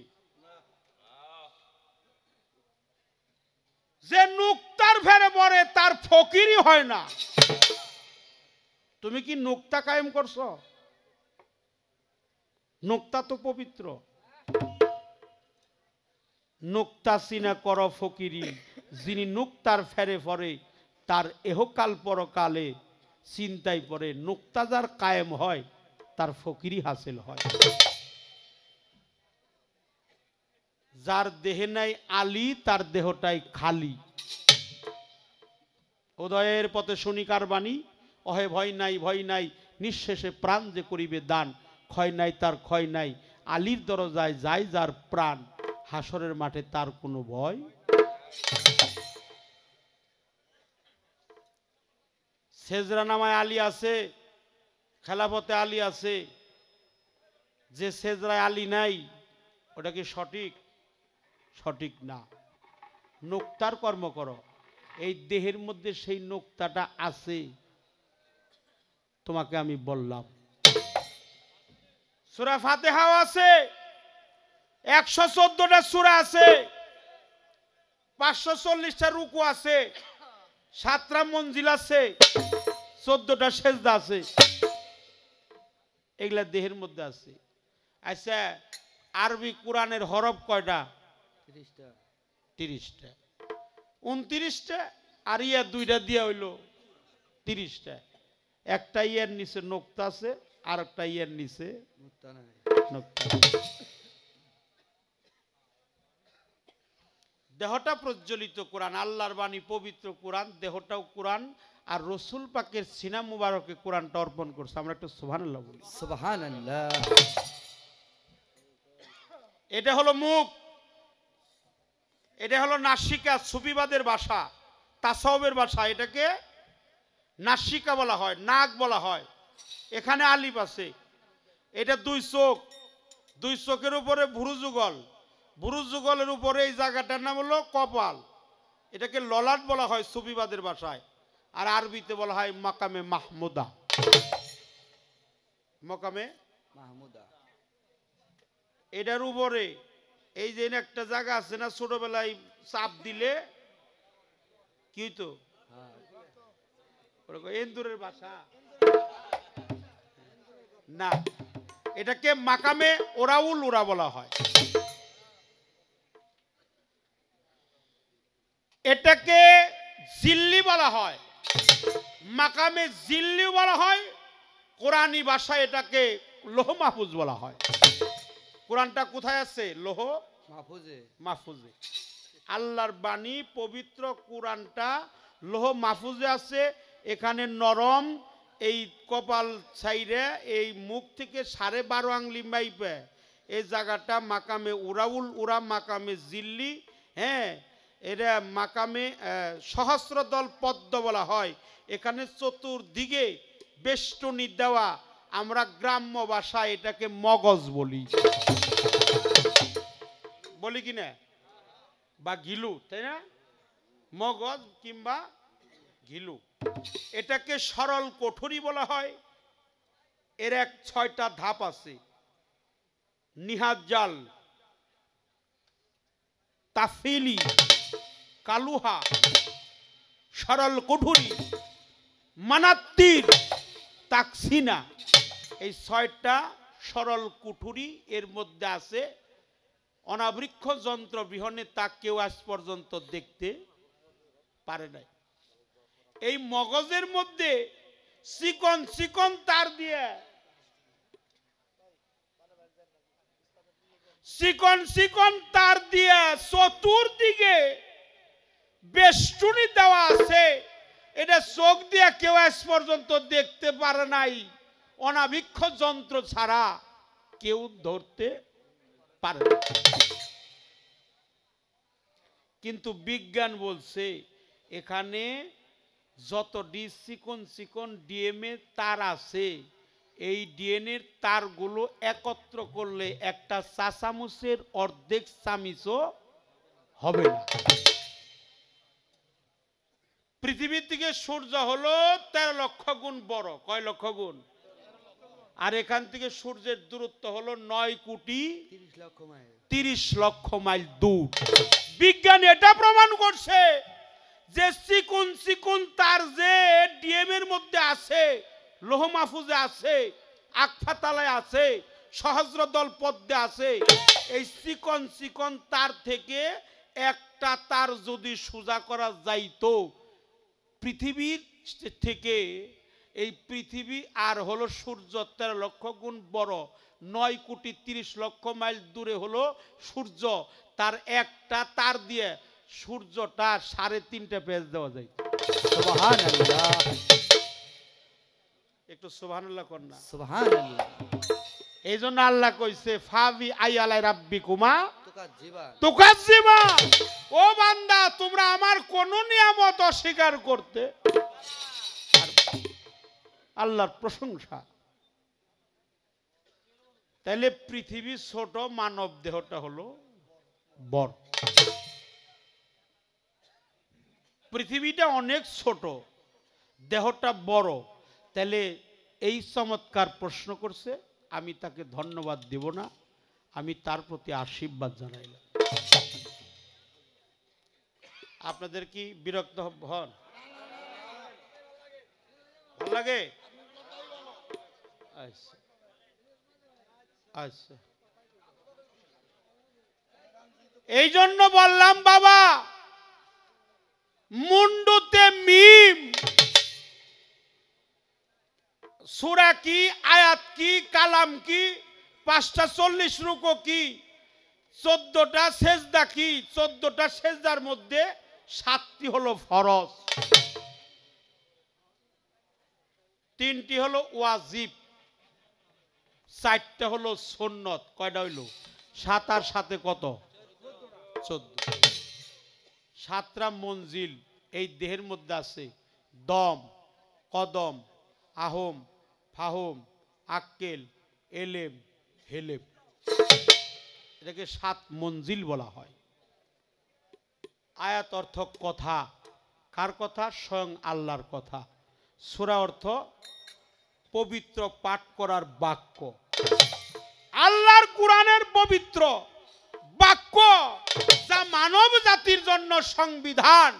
যে নুক্তার ফেরে পড়ে তার ফকিরই হয় না। তুমি কি নুক্তা কায়েম করছো? নুক্তা তো পবিত্র। নুক্তা সিনা কর ফকিরি, যিনি নুক্তার ফেরে পড়ে তার এহকাল পরকালে চিন্তায় পড়ে। নুক্তা যার কায়েম হয় তার ফকিরি হাসিল হয়। যার দেহে নাই আলী তার দেহটাই খালি। উদয়ের পথে শুনিকার বাণী, অহে ভয় নাই, ভয় নাই, নিঃশেষে প্রাণ যে করিবে দান। ক্ষয় নাই তার ক্ষয় নাই, আলীর দরজায় যায় যার প্রাণ। হাসরের মাঠে তার কোনো ভয়। সেজরা নামায় আলী আছে, খেলাফতে আলী আছে। যে সেজরায় আলী নাই ওটা কি সঠিক? সঠিক না। নোক্তার কর্ম করো। এই দেহের মধ্যে সেই নোক্তাটা আছে, তোমাকে আমি বললাম। সূরা ফাতিহাও আছে, 114টা সূরা আছে, 540টা রুকু আছে, 7টা মঞ্জিল আছে, 14টা সেজদা আছে। এগুলা দেহের মধ্যে আছে। আচ্ছা, আরবি কোরআনের হরফ কয়টা? 30টা। 30টা। 29টা আর ইয়া দুইটা দিয়া হইল 30টা। একটা ইয়ার নিচে নোক্তা আছে, আর একটা ইয়ার নিচে মুক্তা নাই। নোক্তা। দেহটা প্রজ্বলিত কোরআন, আল্লাহর বাণী পবিত্র কোরআন, দেহটাও কোরআন। আর রসুল পাকের সিনা মুবারকে কোরআনটা অর্পণ করছে। আমরা একটু সুবহানাল্লাহ বলি। সুবহানাল্লাহ। এটা হলো মুখ, এটা হলো নাসিকা, সুফিবাদের ভাষা, তাসাউফের ভাষা। এটাকে নাসিকা বলা হয়, নাক বলা হয়। এখানে আলিফ আছে। এটা দুই চোখ, দুই চোখের উপরে ভুরুযুগল, ভুরুযুগলের উপরে এই জায়গাটার নাম হলো কপাল। এটাকে ললাট বলা হয় সুফিবাদের ভাষায়। আর আরবিতে বলা হয় মাকামে মাহমুদা। মাকামে মাহমুদা। এটার উপরে এই যে একটা জায়গা আছে না, ছোটবেলায় চাপ দিলে কি হইতো? এন্দুরের ভাষা না, এটাকে মাকামে ওরাউল উরা বলা হয়। এটাকে জিল্লি বলা হয়, মাকামে জিল্লি বলা হয়। কোরআনী ভাষায় এটাকে লোহ মাহফুজ বলা হয়। কোরআনটা কোথায় আছে? লোহ মাহফুজে। মাহফুজে। আল্লাহর বাণী পবিত্র কোরআনটা লোহ মাহফুজে আছে। এখানে নরম, এই কপাল সাইরে এই মুখ থেকে 12.5 আঙ্গুলি মাইপে এই জায়গাটা মাকামে উরাউল উরা, মাকামে জিল্লি। হ্যাঁ, এটা মাকামে সহস্রদল পদ্ম বলা হয়। এখানে চতুর্দিকে বেষ্টনী দেওয়া। আমরা গ্রাম্য ভাষায় এটাকে মগজ বলি, বলি কি না? বা গিলু, তাই না? মগজ কিংবা ঘিলু। এটাকে সরল কোঠরি বলা হয়। এর 6টা ধাপ আছে। নিহাত জাল, তাফিলি, কালুহা, সরল কোঠরি, মানাত্তির, তাকসিনা। এই 6টা সরল কুঠুরি। এর মধ্যে আছে অনাবৃক্ষ যন্ত্র বিহনে তা কেউ আজ পর্যন্ত দেখতে পারে নাই। এই মগজের মধ্যে চিকন চিকন তার দিয়ে চতুর্দিকে বেষ্টনী দেওয়া আছে। এটা চোখ দিয়ে কেউ আজ পর্যন্ত দেখতে পারে নাই। অনাবৃক্ষ যন্ত্র ছাড়া কেউ ধরতে পারে না। কিন্তু বিজ্ঞান বলছে এখানে যত চিকন চিকন ডিএনএ তার আছে, এই ডিএনএর তারগুলো একত্র করলে একটা চা চামচের অর্ধেক চামচও হবে না। পৃথিবীর থেকে সূর্য হলো 13 লক্ষ গুণ বড়। কয় লক্ষ গুণ? আর এখান থেকে সূর্যের দূরত্ব হলো 9 কোটি 30 লক্ষ মাইল দূর। বিজ্ঞান এটা প্রমাণ করছে যে চিকন চিকন তার যে ডিএমএর মধ্যে আছে, লৌহ মাহফুজে আছে, আকফাতালায় আছে, সহস্রদল পদ্মে আছে, এই চিকন চিকন তার থেকে একটা তার যদি সোজা করা যাইতো, পৃথিবীর থেকে এই পৃথিবী আর হলো সূর্য 13 লক্ষ গুণ বড়। 9 কোটি 30 লক্ষ মাইল দূরে হলো সূর্য। তার একটা তার দিয়ে সূর্যটা 3.5টা পেজ দেওয়া যায়। সুবহানাল্লাহ। একটু সুবহানাল্লাহ কর না। সুবহানাল্লাহ। এই জন্য আল্লাহ কইছে ফাবি আইয়ালাই রাব্বিকুমা তুকাজ্জিবান। তুকাজ্জিবান। ও বান্দা, তোমরা আমার কোন নিয়ামত অস্বীকার করতে। আল্লাহর প্রশংসা। তাহলে পৃথিবী ছোট, মানব দেহটা হলো বড়। পৃথিবীটা অনেক ছোট, দেহটা বড়। তাহলে এই চমৎকার প্রশ্ন করছে, আমি তাকে ধন্যবাদ দেব না, আমি তার প্রতি আশীর্বাদ জানাইলাম। আপনাদের কি বিরক্ত হন? ভালো লাগে? আচ্ছা আচ্ছা, এই জন্য বললাম বাবা, মুন্ডুতে মিম, সূরা কি, আয়াত কি, কালাম কি, 5টা 40 রুকু কি, 14টা সেজদা কি, 14টা সেজদার মধ্যে 7টি হলো ফরজ, 3টি হলো ওয়াজিব, 4টা হলো সুন্নত। কয়টা হইল? 7 আর 7 কত? 14। 7টা মঞ্জিল এই দেহের মধ্যে আছে। দম, কদম, আহম, ফাহম, আক্কেল, এলেম, হেলেম। এটাকে 7 মঞ্জিল বলা হয়। আয়াত অর্থ কথা। কার কথা? স্বয়ং আল্লাহর কথা। সূরা অর্থ পবিত্র পাঠ করার বাক্য। আল্লাহর কোরআনের পবিত্র বাক্য, যা মানব জাতির জন্য সংবিধান।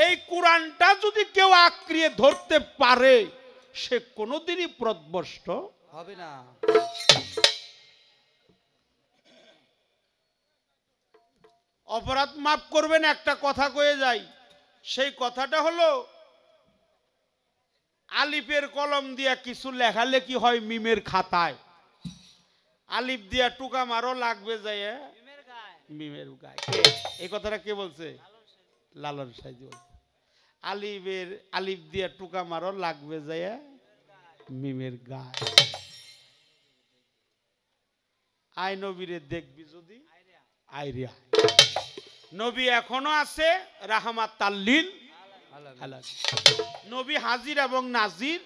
এই কোরআনটা যদি কেউ আঁকড়িয়ে ধরতে পারে, সে কোনোদিনই পথভ্রষ্ট হবে না। অপরাধ মাফ করবেন, একটা কথা কয়ে যাই। সেই কথাটা হলো, আলিফের কলম দিয়া কিছু লেখালেখি হয় মিমের খাতায়। আলিফ দিয়া টুকা মারো, লাগবে যায় মিমের গায়ে। এই কথাটা কে বলছে? লালন সাইজি বলছে। আলিফ দিয়া টুকা মারো, লাগবে যায় মিমের গায়ে। আই নবীরে দেখবি যদি আইরিয়া। নবী এখনো আছে, রাহমাতাল লিল আলামিন। নবী হাজির এবং নাজির।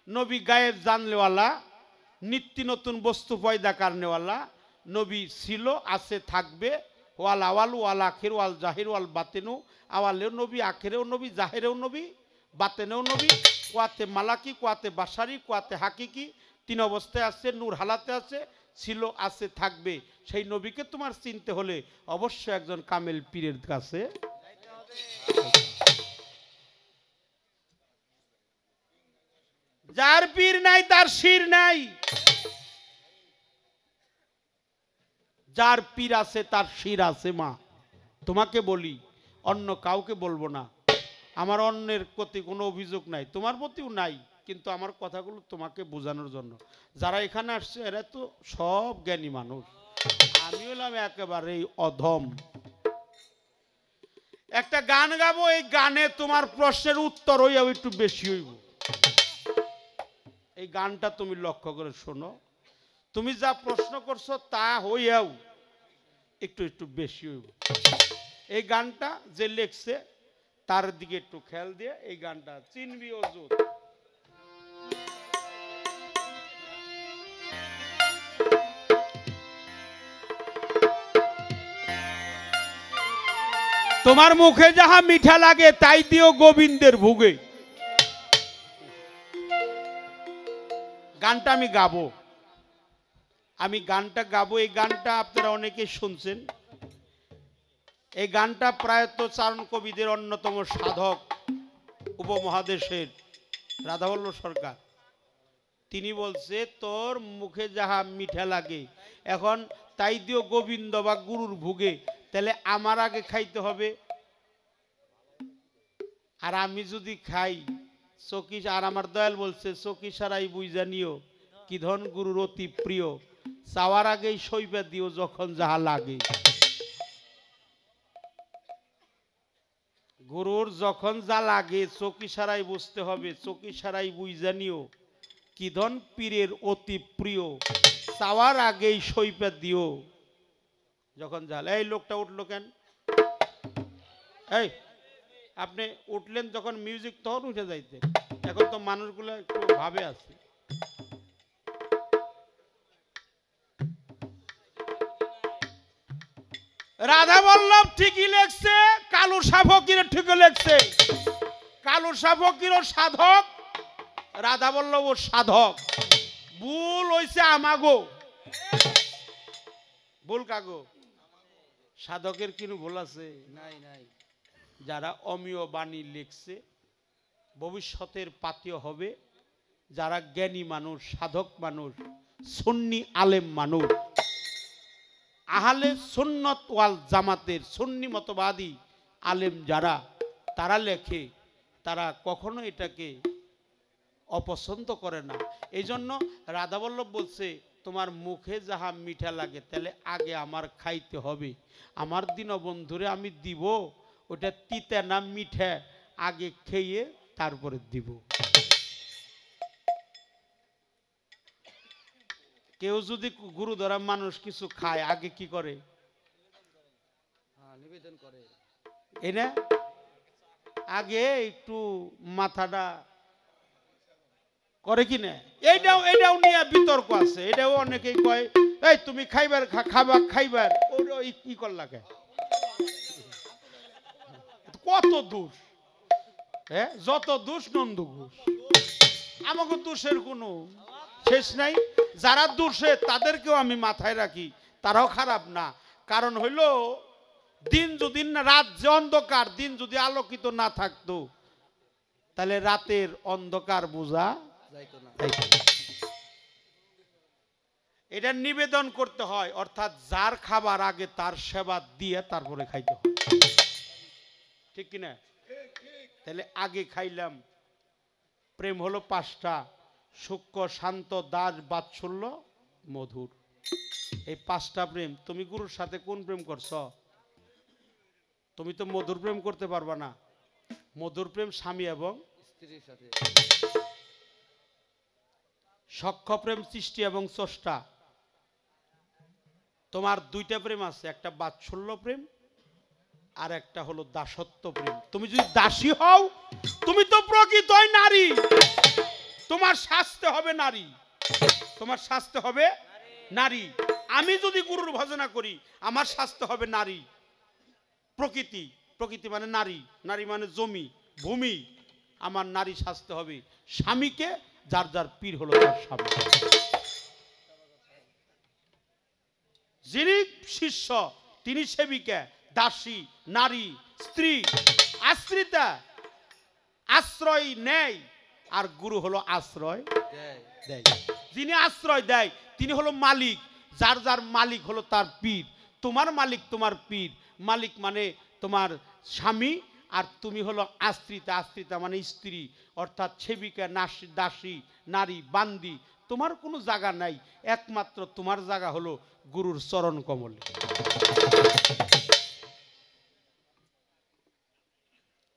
নবী গায়েব জানলেওয়ালা, নিত্য নতুন বস্তু পয়দা কারণেওয়ালা। নবী ছিল, আছে, থাকবে, ওয়াল আওয়াল ওয়াল আখির ওয়াল জাহির ওয়াল বাতেনু, আওয়ালেও নবী, আখিরেও নবী, জাহিরেও নবী, বাতেনেও নবী, কোয়াতে মালাকি, কোয়াতে বাসারি, কোয়াতে হাকিকি, 3 অবস্থায় আছে, নূর হালাতে আছে, ছিল, আছে, থাকবে। সেই নবীকে তোমার চিনতে হলে অবশ্যই একজন কামেল পীরের কাছে। যার পীর নাই তার শির নাই, যার পীর আছে তার শির আছে। মা তোমাকে বলি, অন্য কাউকে বলবো না। আমার অন্যের প্রতি কোনো অভিযোগ নাই, তোমার প্রতিও নাই, কিন্তু আমার কথাগুলো তোমাকে বোঝানোর জন্য। যারা এখানে আসছে এরা তো সব জ্ঞানী মানুষ, আমি হলাম একেবারেই অধম। একটা গান গাবো, এই গানে তোমার প্রশ্নের উত্তর হইয়াও একটু বেশি হইব। এই গানটা তুমি লক্ষ্য করে শোনো, তুমি যা প্রশ্ন করছো তা হইয়াও একটু একটু বেশি হইব। এই গানটা যে লেখছে তার দিকে একটু খেয়াল দিয়ে এই গানটা চিনবি অজুত। তোমার মুখে যাহা মিঠা লাগে তাই দিও গোবিন্দের ভুগে। গানটা আমি গাবো, এই গানটা আপনারা অনেকে শুনছেন। এই গানটা প্রায়ত চারণ কবিদের অন্যতম সাধক উপমহাদেশের রাধাবল্লভ সরকার, তিনি বলছে তোর মুখে যাহা মিঠা লাগে, এখন তাই দিও গোবিন্দ বা গুরুর ভুগে, তাহলে আমার আগে খাইতে হবে। আর আমি যদি খাই চকি, আর আমার দয়াল বলছে চকি সারাই বুঝা নিও, কি ধন গুরুর অতি প্রিয়, চাওয়ার আগেই সইপা দিও যখন যাহা লাগে। গুরুর যখন যা লাগে চকি সারাই বুঝতে হবে, চকি সারাই বুঝা নিও, কি ধন পীরের অতি প্রিয়, চাওয়ার আগেই সইপা দিও যখন যা। এই লোকটা উঠলো কেন? এই আপনি উঠলেন যখন মিউজিক তখন উঠে যাইতে, এখন তো মানুষগুলো একটু ভাবে আছে। রাধাবল্লভ ঠিকই লেখছে, কালু শাহ ফকির ঠিকই লেখছে। কালু শাহ ফকিরও সাধক, রাধাবল্লভ ও সাধক। ভুল হইছে আমাগো। ভুল কাগো? সাধকের কিনু ভুল আছে? নাই নাই। যারা অমীয় বাণী লিখছে ভবিষ্যতের পাথেয় হবে, যারা জ্ঞানী মানুষ, সাধক মানুষ, সুন্নি আলেম মানুষ, আহলে সুন্নত ওয়াল জামাতের সুন্নি মতবাদী আলেম যারা, তারা লেখে, তারা কখনো এটাকে অপছন্দ করে না। এই জন্য রাধাবল্লভ বলছে তোমার মুখে যাহা মিঠা লাগে তাহলে আগে আমার খাইতে হবে। আমার দীনবন্ধুরে আমি দিব, ওটা তিতা না মিঠা আগে খেয়ে তারপরে দিব। কেউ যদি গুরু ধরা মানুষ কিছু খায় আগে কি করে? নিবেদন করে। এই না, আগে একটু মাথাটা করে কি না? এটাও নিয়ে বিতর্ক আছে। এটাও অনেকেই কয় এই তুমি খাইবার খাইবার ওই কি করলা কে? কত দোষ, হ্যাঁ, যত দোষ নন্দ ঘোষ। আমাকে দোষের কোনো শেষ নাই। যারা দোষে তাদেরকেও আমি মাথায় রাখি, তারাও খারাপ না। কারণ হইল দিন যদি না, রাত যে অন্ধকার, দিন যদি আলোকিত না থাকতো তাহলে রাতের অন্ধকার বোঝা যাইতো না। এটা নিবেদন করতে হয়, অর্থাৎ যার খাবার আগে তার সেবা দিয়ে তারপরে খাইতে হয়, ঠিক কিনা? তাহলে আগে খাইলাম। প্রেম হলো 5টা: সূক্ষ্ম, শান্ত, দাস, বাৎসল্য, মধুর। এই 5টা প্রেম। তুমি গুরুর সাথে কোন প্রেম করছ? তুমি তো মধুর প্রেম করতে পারবা না। মধুর প্রেম স্বামী এবং স্ত্রীর সাথে। সখ্য প্রেম সৃষ্টি এবং স্রষ্টা। তোমার 2টা প্রেম আছে, একটা বাৎসল্য প্রেম আর একটা হলো দাসত্ব প্রেম। তুমি যদি দাসী হও তুমি তো প্রকৃতই নারী, তোমার শাস্তে হবে নারী, তোমার শাস্তে হবে নারী। আমি যদি গুরুর ভজনা করি আমার স্বাস্থ্য হবে নারী, প্রকৃতি, প্রকৃতি মানে নারী, নারী মানে জমি ভূমি, আমার নারী স্বাস্থ্য হবে স্বামীকে, যার যার পীর হলো তার স্বামী। যিনি শিষ্য তিনি সেবিকা, দাসী, নারী, স্ত্রী, আশ্রিতা, আশ্রয় নেয়, আর গুরু হলো আশ্রয় দেয়। যিনি আশ্রয় দেয় তিনি হলো মালিক, যার যার মালিক হলো তার পীর। তোমার মালিক তোমার পীর, মালিক মানে তোমার স্বামী, আর তুমি হলো আশ্রিতা, আশ্রিতা মানে স্ত্রী, অর্থাৎ সেবিকা, দাসী, নারী, বান্দি। তোমার কোনো জায়গা নাই, একমাত্র তোমার জায়গা হলো গুরুর চরণ কমলে।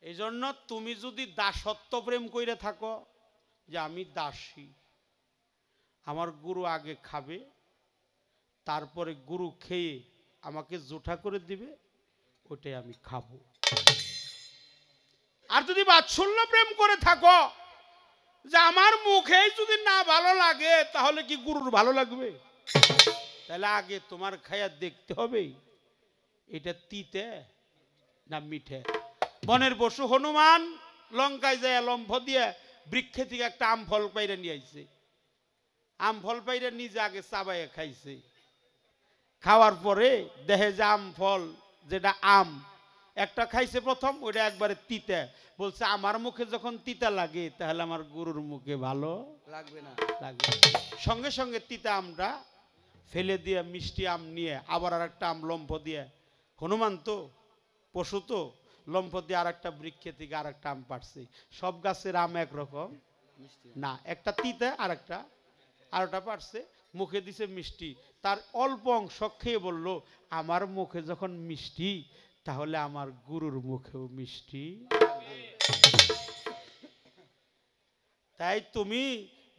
এই জন্য তুমি যদি দাসত্ব প্রেম কইরে থাকো, যে আমি দাসী, আমার গুরু আগে খাবে, তারপরে গুরু খেয়ে আমাকে জোঠা করে দিবে, ওটাই আমি খাবো। আর যদি বাৎসল্য প্রেম করে থাকো, যে আমার মুখেই যদি না ভালো লাগে তাহলে কি গুরুর ভালো লাগবে? তাহলে আগে তোমার খায়া দেখতে হবে এটা তিতে না মিঠে। বনের পশু হনুমান লঙ্কায় যায় লম্ফ দিয়ে বৃক্ষে থেকে একটা আম ফল পাইরে নিয়ে আইছে। আম ফল পাইরে নিজে আগে চাবাইয়ে খাইছে। খাওয়ার পরে দেখে যে আম ফল যেটা আম একটা খাইছে প্রথম, ওইটা একবারে তিতে। বলছে আমার মুখে যখন তিতা লাগে তাহলে আমার গুরুর মুখে ভালো লাগবে না, লাগবে। সঙ্গে সঙ্গে তিতা আমটা ফেলে দিয়ে মিষ্টি আম নিয়ে আবার আর একটা আম লম্ফ দিয়ে, হনুমান তো পশু তো, লম্ফ দিয়ে আর একটা বৃক্ষে থেকে আর একটা আম পাড়ছে। সব গাছের আম একরকম না, একটা তিতে আর একটা আরোটা পাড়ছে, মুখে দিছে মিষ্টি। তার অল্প অংশ খেয়ে বলল আমার মুখে যখন মিষ্টি তাহলে আমার গুরুর মুখেও মিষ্টি। তাই তুমি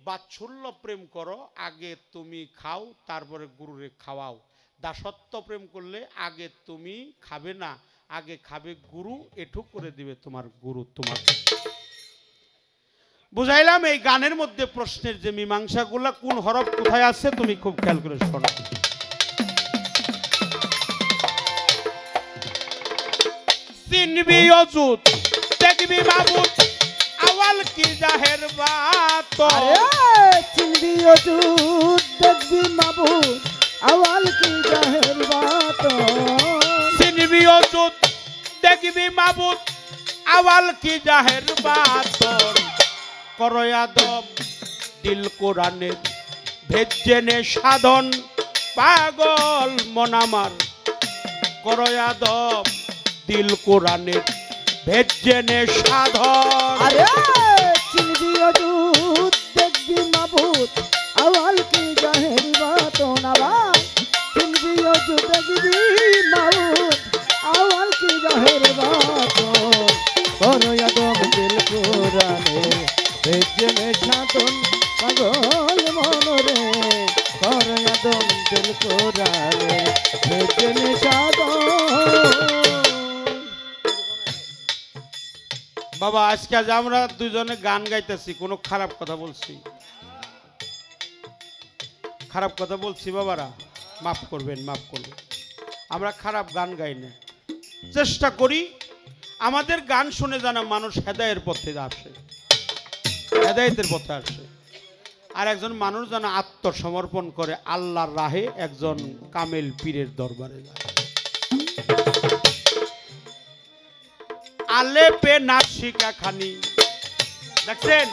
বাৎসল্য প্রেম করো, আগে তুমি খাও তারপরে গুরুরে খাওয়াও। দাসত্ব প্রেম করলে আগে তুমি খাবে না, আগে খাবে গুরু, এটুক করে দিবে তোমার গুরু তোমাকে। বুঝাইলাম এই গানের মধ্যে প্রশ্নের যে মীমাংসাগুলা কোন হরফ কোথায় আছে তুমি খুব খেয়াল করে শোনো। চিনবি অজুত দেখবি মাবুত আওয়াল কি জাহের বাত, চিনবি অজুত দেখবি মাবুত আওয়াল কি জাহের বাত, চিনবি অজুত দেখবি মাবুত আওয়াল কি জাহের বাত, করো আদব দিল কোরআনের ভেদ জেনে সাধন, পাগল মন আমার করো আদব দিল কোরআনের ভেদ জেনে সাধন। আরে চিনবি অজুত দেখবি মাবুত আওয়াল কি জাহের বাত, নাবা চিনবি অজুত দেখবি মাবুত আওয়াল কি জাহের বাত, করো আদব দিল কোরআনের ভেদ জেনে সাধন, পাগল মনরে করো আদব দিল কোরআনের ভেদ জেনে সাধন। বাবা আজকে আজ আমরা দুজনে গান গাইতেছি, কোনো খারাপ কথা বলছি? খারাপ কথা বলছি বাবারা? মাফ করবেন, মাফ করবেন। আমরা খারাপ গান গাই না, চেষ্টা করি আমাদের গান শুনে যেন মানুষ হেদায়ের পথে আসে, হেদায়েতের পথে আসে। আর একজন মানুষ যেন আত্মসমর্পণ করে আল্লাহর রাহে একজন কামেল পীরের দরবারে যায়। আলে পে নাসিকা খানি দেখছেন,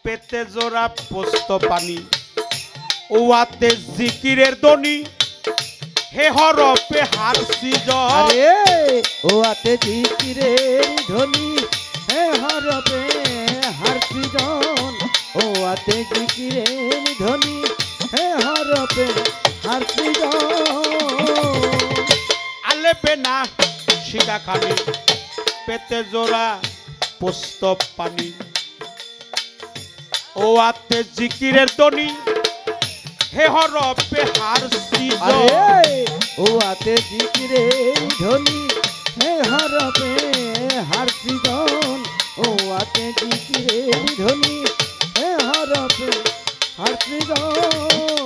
পেতে জোড়া পোস্ত পানি, ওয়াতে জিকিরের দনি, হে হরপে হারসি জন। আরে ও আতে জিকিরের ধ্বনি, হে হরপে হারসি জন, ও আতে জিকিরের ধ্বনি, হে হরপে হারসি জন। আলে পে না শিকা খানি, পেতে জোড়া পোস্ত পানি, ও আতে জিকিরের দনি, হে হরপে হারসি জন। আরে ও আতে জিকিরের ধ্বনি, হে হরপে হারসি জন, ও আতে জিকিরের ধ্বনি, হে হরপে হারসি জন।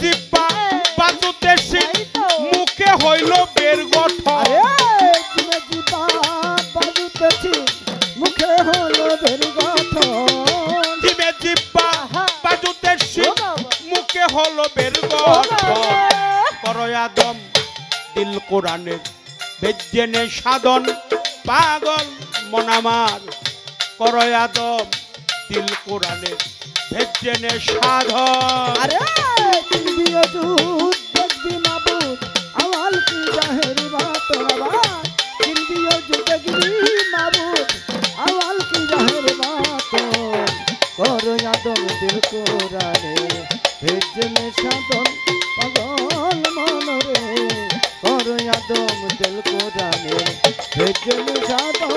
জিব্বা বাজুতে শিব মুখে হইল বের গঠন জিমে জিবা বাজুতেছি মুখে হলো বের গঠন জিমে জিব্বা বাজুতে শিব মুখে হলো বের গঠন করয় আদম দিল কোরআনের বেজ্জেনে সাধন পাগল মন আমার করয় আদম দিল কোরআনের বেজ্জেনে সাধন আরে দিও দুধ দেখবি মাবুদ আওয়াল কি জাহের বাত আবার দিও দুধ দেখবি মাবুদ আওয়াল কি জাহের বাত করো আদম দিল কোরআনে ভেজনে সাধন পাগল মন রে করো আদম দিল কোরআনে ভেজনে সাধন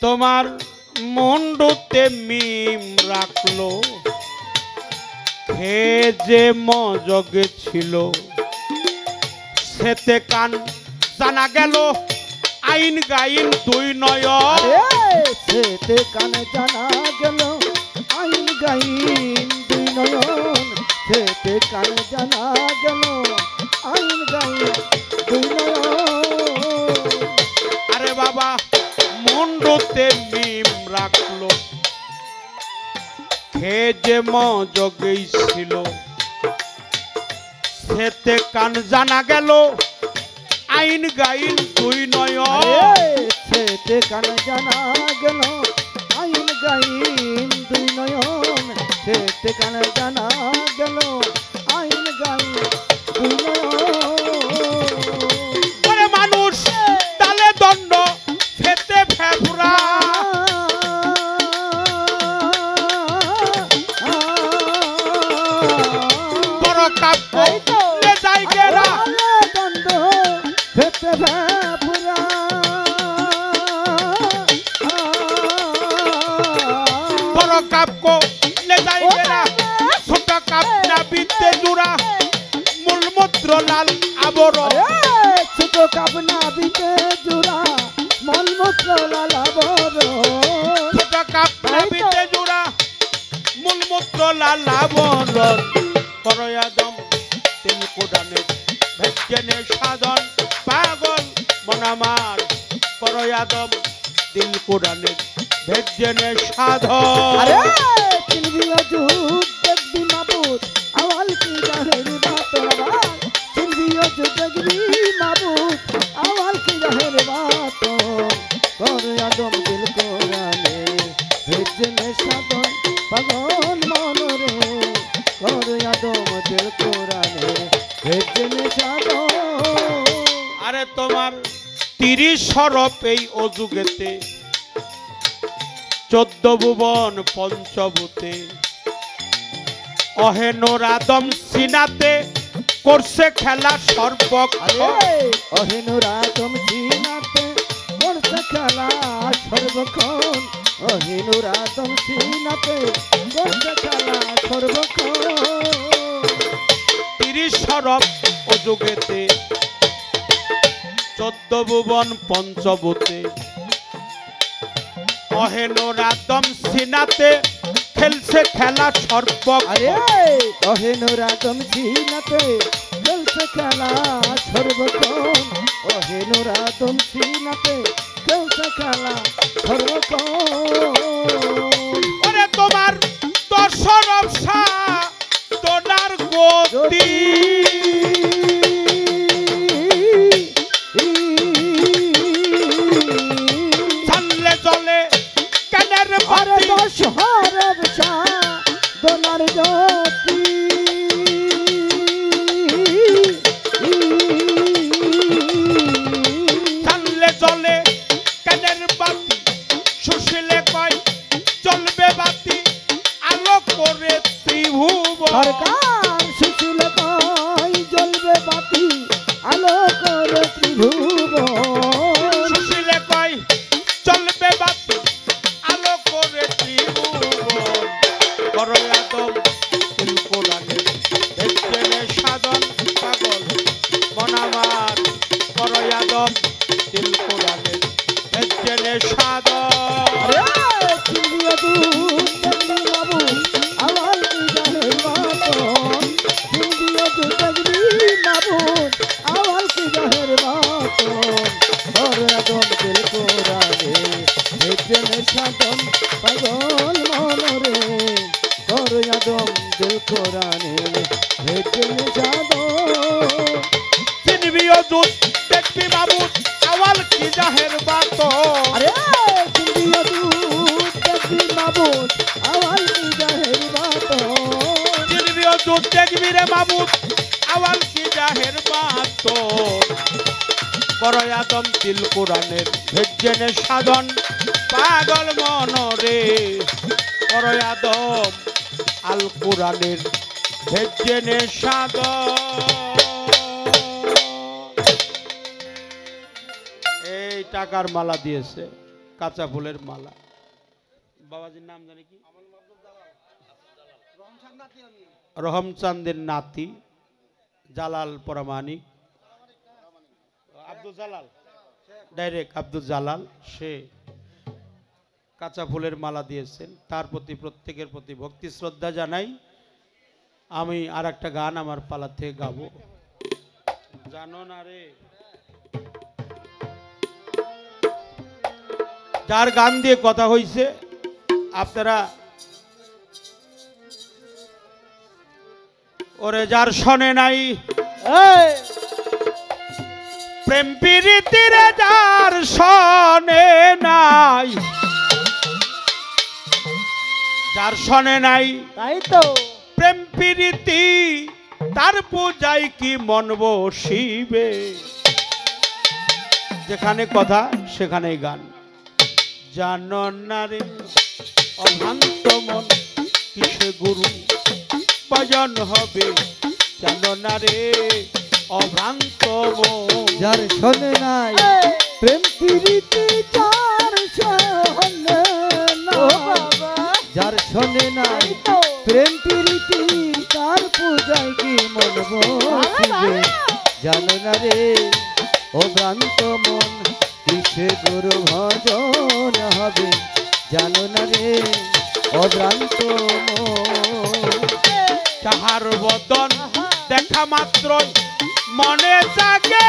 তোমার মুন্ডুতে মিম রাখলো খে যে মজগে ছিল সেতে কান জানা গেল আইন গাইন দুই নয়ন সেতে কানে জানা গেল আইন গাইন দুই নয়ন সেতে কানে জানা গেল আইন গাইন দুই নয়ন আরে বাবা মুন্ডুতে মিম রাখলো খে যে মজগেই ছিল সেতে কান জানা গেল আইন গাইন দুই নয়ন সেতে কানে জানা গেল আইন গাইন দুই নয়ন সেতে কানে জানা গেল আইন গাইন দুই নয়ন ওরে মানুষ তালে দণ্ড ফেতে ফেফুরা বড় কাব্য লে যাই গেরা বড় কাব্য লে যাই গেরা ছোট কাপ না বিদ্যে জোড়া মূলমূত্র লাল আবরণ ছোট কাবনা বিতে জোড়া মলমূত্র লালাবর ছোট কাপ না বিদ্যে জোড়া মূলমূত্র লাল আবরণ করয় আদম তিল কোরআনের ভেজ্জেনে সাধন পাগল মন আমার করয় আদম দিল কোরআনের ভেজ্জেনে সাধন আরে চিনবিও যুদ দেখবি মাবুদ আওয়াল কি জাহের বাত আবার চিনবিও যুদ দেখবি মাবুদ আওয়াল কি জাহের বাত কর আদম দিল কোরআনে ভেজনে সাধন পাগল মন রে কর আদম দিল কোরআনে ভেজনে সাধন আরে তোমার 30 সরপ এই অযুগেতে 14 ভুবন পঞ্চভূতে অহেনর আদম সিনাতে করছে খেলা সর্বক্ষণ অহেনুর আদম সিনাতে করছে খেলা সর্বক্ষণ অহেনুর আদম সিনাতে করছে খেলা সর্বক্ষণ 30 সরপ অযুগেতে 14 ভুবন পঞ্চভূতে অহেনর আদম সিনাতে খেলছে খেলা সর্বক্ষণ অহেনুর আদম সিনাতে খেলছে খেলা সর্বক্ষণ অহেনুর আদম সিনাতে খেলছে খেলা সর্বক্ষণ ওরে তোমার 10 সরপ সা তোনার গতি চাললে চলে কেনের আরে বাতি দশ হরব শাহ দোলার জ্যোতি চাললে চলে কেনের বাতি সুশীলে কয় চলবে বাতি আলো করে ত্রিভুবন সরকার সুশীল কয় জ্বলবে বাতি আলো করে ত্রিভুবন সুশীলে কয় চলবে বাতি আলো করে ত্রিভুবন করয় আদম তিল কোরআনের ভেজ্জেনে সাধন পাগল মন আমার করয় আদম তিল কোরআনের ভেজ্জেনে সাধন আরে চিনিয়ে দুধ দেখবি বাবু আওয়াল কি কোরআনের ভেতরে সাধন চিনবিও দুধ দেখবি মাবুদ আওয়াল কি জাহের বাত আরে চিন্দিয়া দুধ দেখবি মাবুদ আওয়াল কি জাহের বাত চিনবিও দুধ দেখবি রে মাবুদ আওয়াল কি জাহের বাত করয় আদম তিল কোরআনের ভেজেনে সাধন পাগল মনরে করয় আদম আল কোরআনের ভেজেনে সাধন। এই টাকার মালা দিয়েছে, কাঁচা ফুলের মালা। বাবাজির নাম জানি কি? রহমচাঁদের নাতি জালাল পরামানিক, আব্দুল জালাল, ডাইরেক্ট আব্দুল জালাল, সে কাঁচা ফুলের মালা দিয়েছেন। তার প্রতি প্রত্যেকের প্রতি ভক্তি শ্রদ্ধা জানাই। আমি আর একটা গান আমার পালা থেকে গাবো, জানো না রে। যার গান দিয়ে কথা হইছে আপনারা ওরে যার শোনে নাই প্রেম প্রীতিরে যার শোনে নাই, যার শোনে নাই তাই তো প্রেম প্রীতি তার পূজায় কি মন বসিবে। যেখানে কথা সেখানেই গান। জানো না রে অভ্রান্ত মন কিসে গুরু ভজন হবে, জানো না রে অভ্রান্ত মন। যার শোনে নাই প্রেম প্রীতি যার শোনে না, যার শোনে নাই প্রেম প্রীতি তার পূজায় কি মন বসিবে। জানো না রে ও ভ্রান্ত মন কিসে গুরু ভজন হবে, জানো না রে ও ভ্রান্ত মন। যাহার বদন দেখা মাত্র মনে জাগে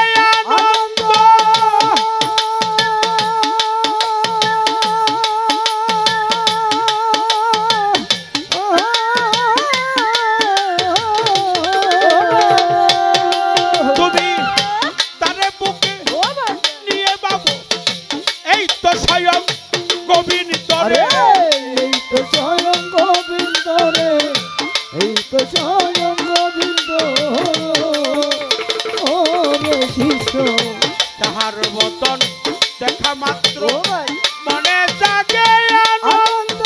আনন্দ, তুমি তারে বুকে নিয়ে বাবু এই তো স্বয়ং গোবিন্দ রে। এই তো স্বয়ং গোবিন্দ রে, এই তো স্বয়ং গোবিন্দ ও রে শিষ্য। তাহার বদন দেখা মাত্র মনে জাগে আনন্দ,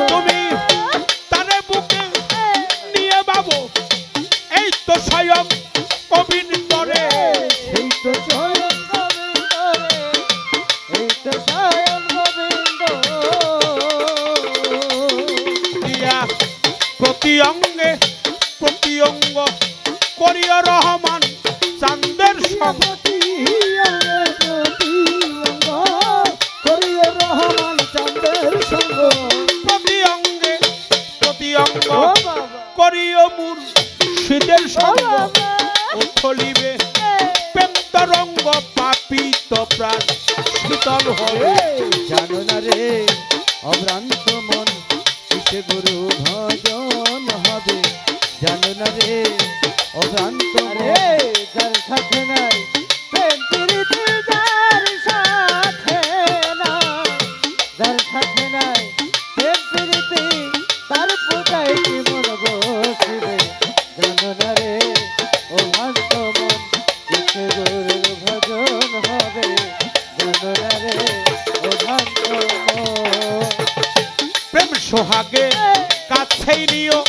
তুমি তারে বুকে নিয়ে বাবু এই তো স্বয়ং গোবিন্দ রে। এই তো স্বয়ং গোবিন্দ রে, এই তো স্বয়ং গোবিন্দ। দিয়া প্রতি অঙ্গে প্রতি অঙ্গ করিয়া রহমান চাঁদের সঙ্গ, প্রতি অঙ্গ করিয়ে রহমান চাঁদের সঙ্গ। প্রতি অঙ্গে প্রতি অঙ্গ ও বাবা করিও মুর্শিদের সঙ্গ। উথলিবে প্রেম তরঙ্গ পাপিত প্রাণ শীতল হবে। জানো না রে অভ্রান্ত মন কিসে গুরু ভজন হবে, জানো না রে অভ্রান্ত রে। যার সাথে নাই প্রেম প্রীতি যার সাথে নাই, যার সাথে নাই প্রেম প্রীতি তার পূজায় কি মন বসিবে। জানো না রে অভ্রান্ত মন কিসে গুরু ভজন হবে, জানো না রে অভ্রান্ত মন। প্রেম সোহাগে কাছেই নিও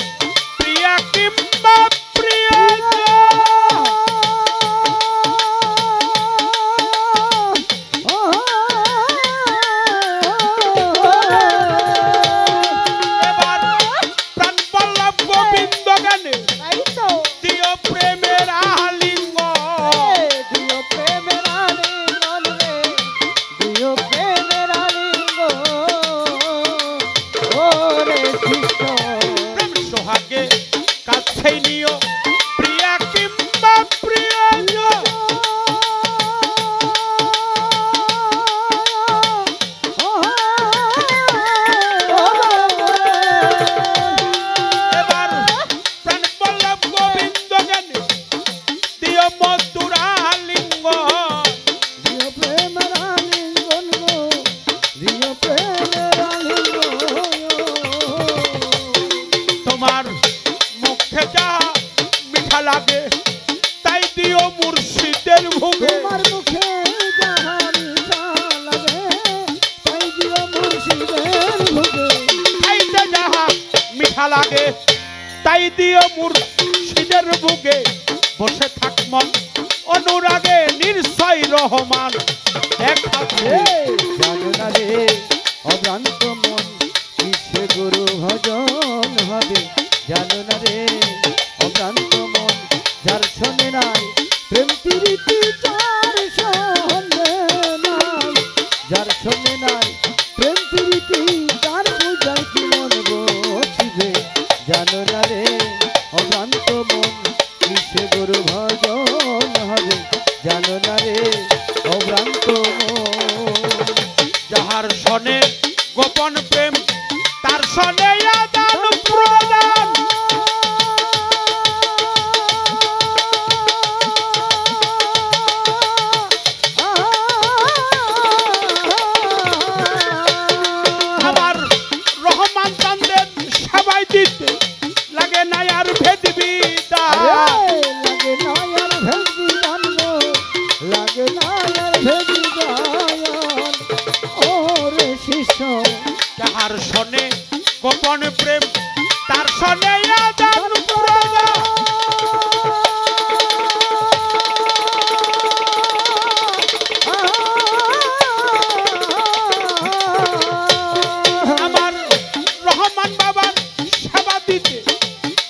প্রিয়া কিংবা প্রিয়। এবার প্রাণ পল্লব গোবিন্দ গানে দিও প্রেমের আলিঙ্গ, দিও প্রেমের আলিঙ্গন রে, দিও প্রেমের আলিঙ্গন ও রে শিষ্য। প্রেম মুর্শিদের ভোগে তোমার মুখে যাহা মিঠা লাগে তাই দিও মুর্শিদের ভোগে খাইতে যাহা মিঠা লাগে তাই দিও মুর্শিদের ভোগে বসে থাক মন অনুরাগে নির্ছয় রহমান এক হাতে জানো না রে অভ্রান্ত মন কিসে গুরু ভজন হবে জানো না রে অভ্রান্ত মন যার শোনে নাই প্রেম প্রীতি তার সঙ্গে নাই যার শোনে নাই প্রেম প্রীতি তার পূজায় কি মন বসিবে জানো না রে অভ্রান্ত মন কিসে গুরু ভজন হবে জানো না রে অভ্রান্ত মন যাহার সনে গোপন প্রেম তার সনে আদান প্রদান আমার রহমান চান্দের সবাই দিতে লাগে না আর ভেদ বিদান লাগে না আর ভেদি দান গো লাগে না আর ভেদি গায়ন ওরে শিষ্য যাহার সনে গোপন প্রেম তার সনে আদান প্রদান আমার রহমান বাবার সেবা দিতে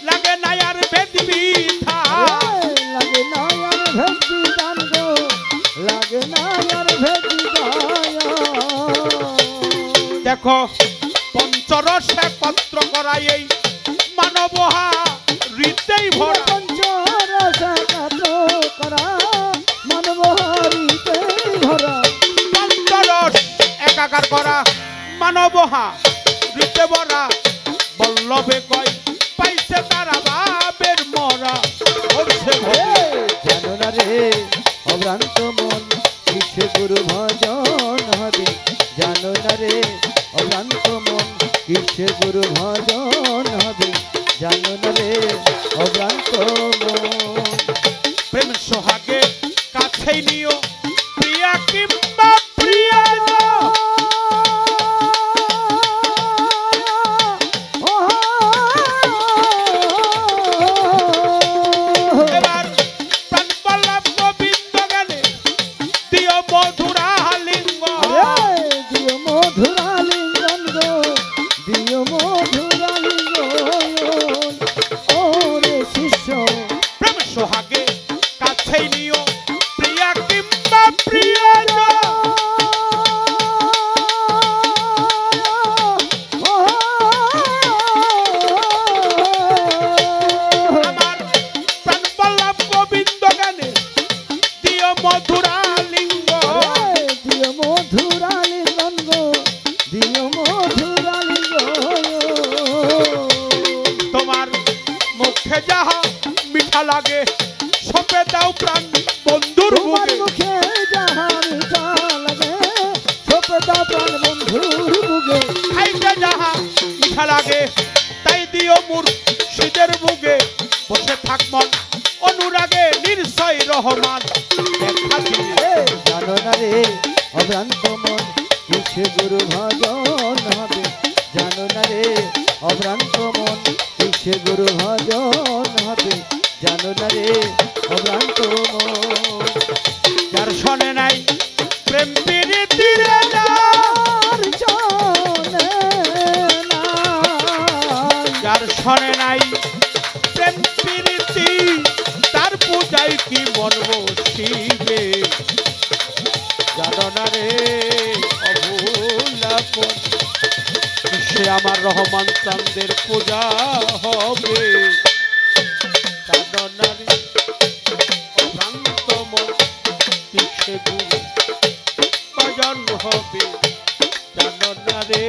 লাগে না আর ভেদ বিধান লাগে না আর ভেদি দান গো লাগে না আর ভেদি গায়ন দেখো পঞ্চরসে পত্র করা এই মানবহা হৃদয় ভরা পঞ্চরসা কাত করা মানবহারিতে ভরা পঞ্চরস একাকার করা মানবহা হৃদয় ভরা বল্লভে কয় পাইছে তারা বাবের মরা করছে ভোগে। জানো না রে অভ্রান্ত মন কিসে গুরু ভজন হবে জানো না রে অভ্রান্ত মন কিসে গুরু ভজন হবে জানো না রে অভ্রান্ত মন প্রেম সোহাগে কাছেই নিও প্রিয়া কিংবা প্রিয়া এবার প্রাণ পল্লব গোবিন্দ গানে দিও মধুরা লিঙ্গ দিও মধুরা লিঙ্গন গো দিও মধুরা লিঙ্গন ওরে শিষ্য প্রেম সোহাগে কাছেই নিও প্রিয়া কিংবা প্রিয়া আমার প্রাণ পল্লব গোবিন্দ গানে দিও মধুরা লিঙ্গ দিও মধুরা লিঙ্গন গো দিও মধুরা লিঙ্গন তোমার মুখে যাহা মিঠা লাগে সপে দাও প্রাণ বন্ধুর তোমার বুকে মুখে যাহা মিঠা লাগে ছোপদা প্রাণ বন্ধুর বুকে খাইতে যাহা মিঠা লাগে তাই দিও মুর্শিদের বুকে বসে থাক মন অনুরাগে নির্ছয় রহমান দেখা দিয়ে জানো না রে অভ্রান্ত মন কিসে গুরু ভজন হবে জানো না রে অভ্রান্ত মন কিসে গুরু ভজন হবে জানো না রে অভ্রান্ত মন যার শোনে নাই প্রেম প্রীতির আর জানে না যার শোনে নাই প্রেম প্রীতি তার পূজায় কি মন বসিবে জানো না রে অভুলাপন সে আমার রহমান চাঁদের পূজা হবে জানো না রে অভ্রান্ত মন কিসে গুরু ভজন হবে জানো না রে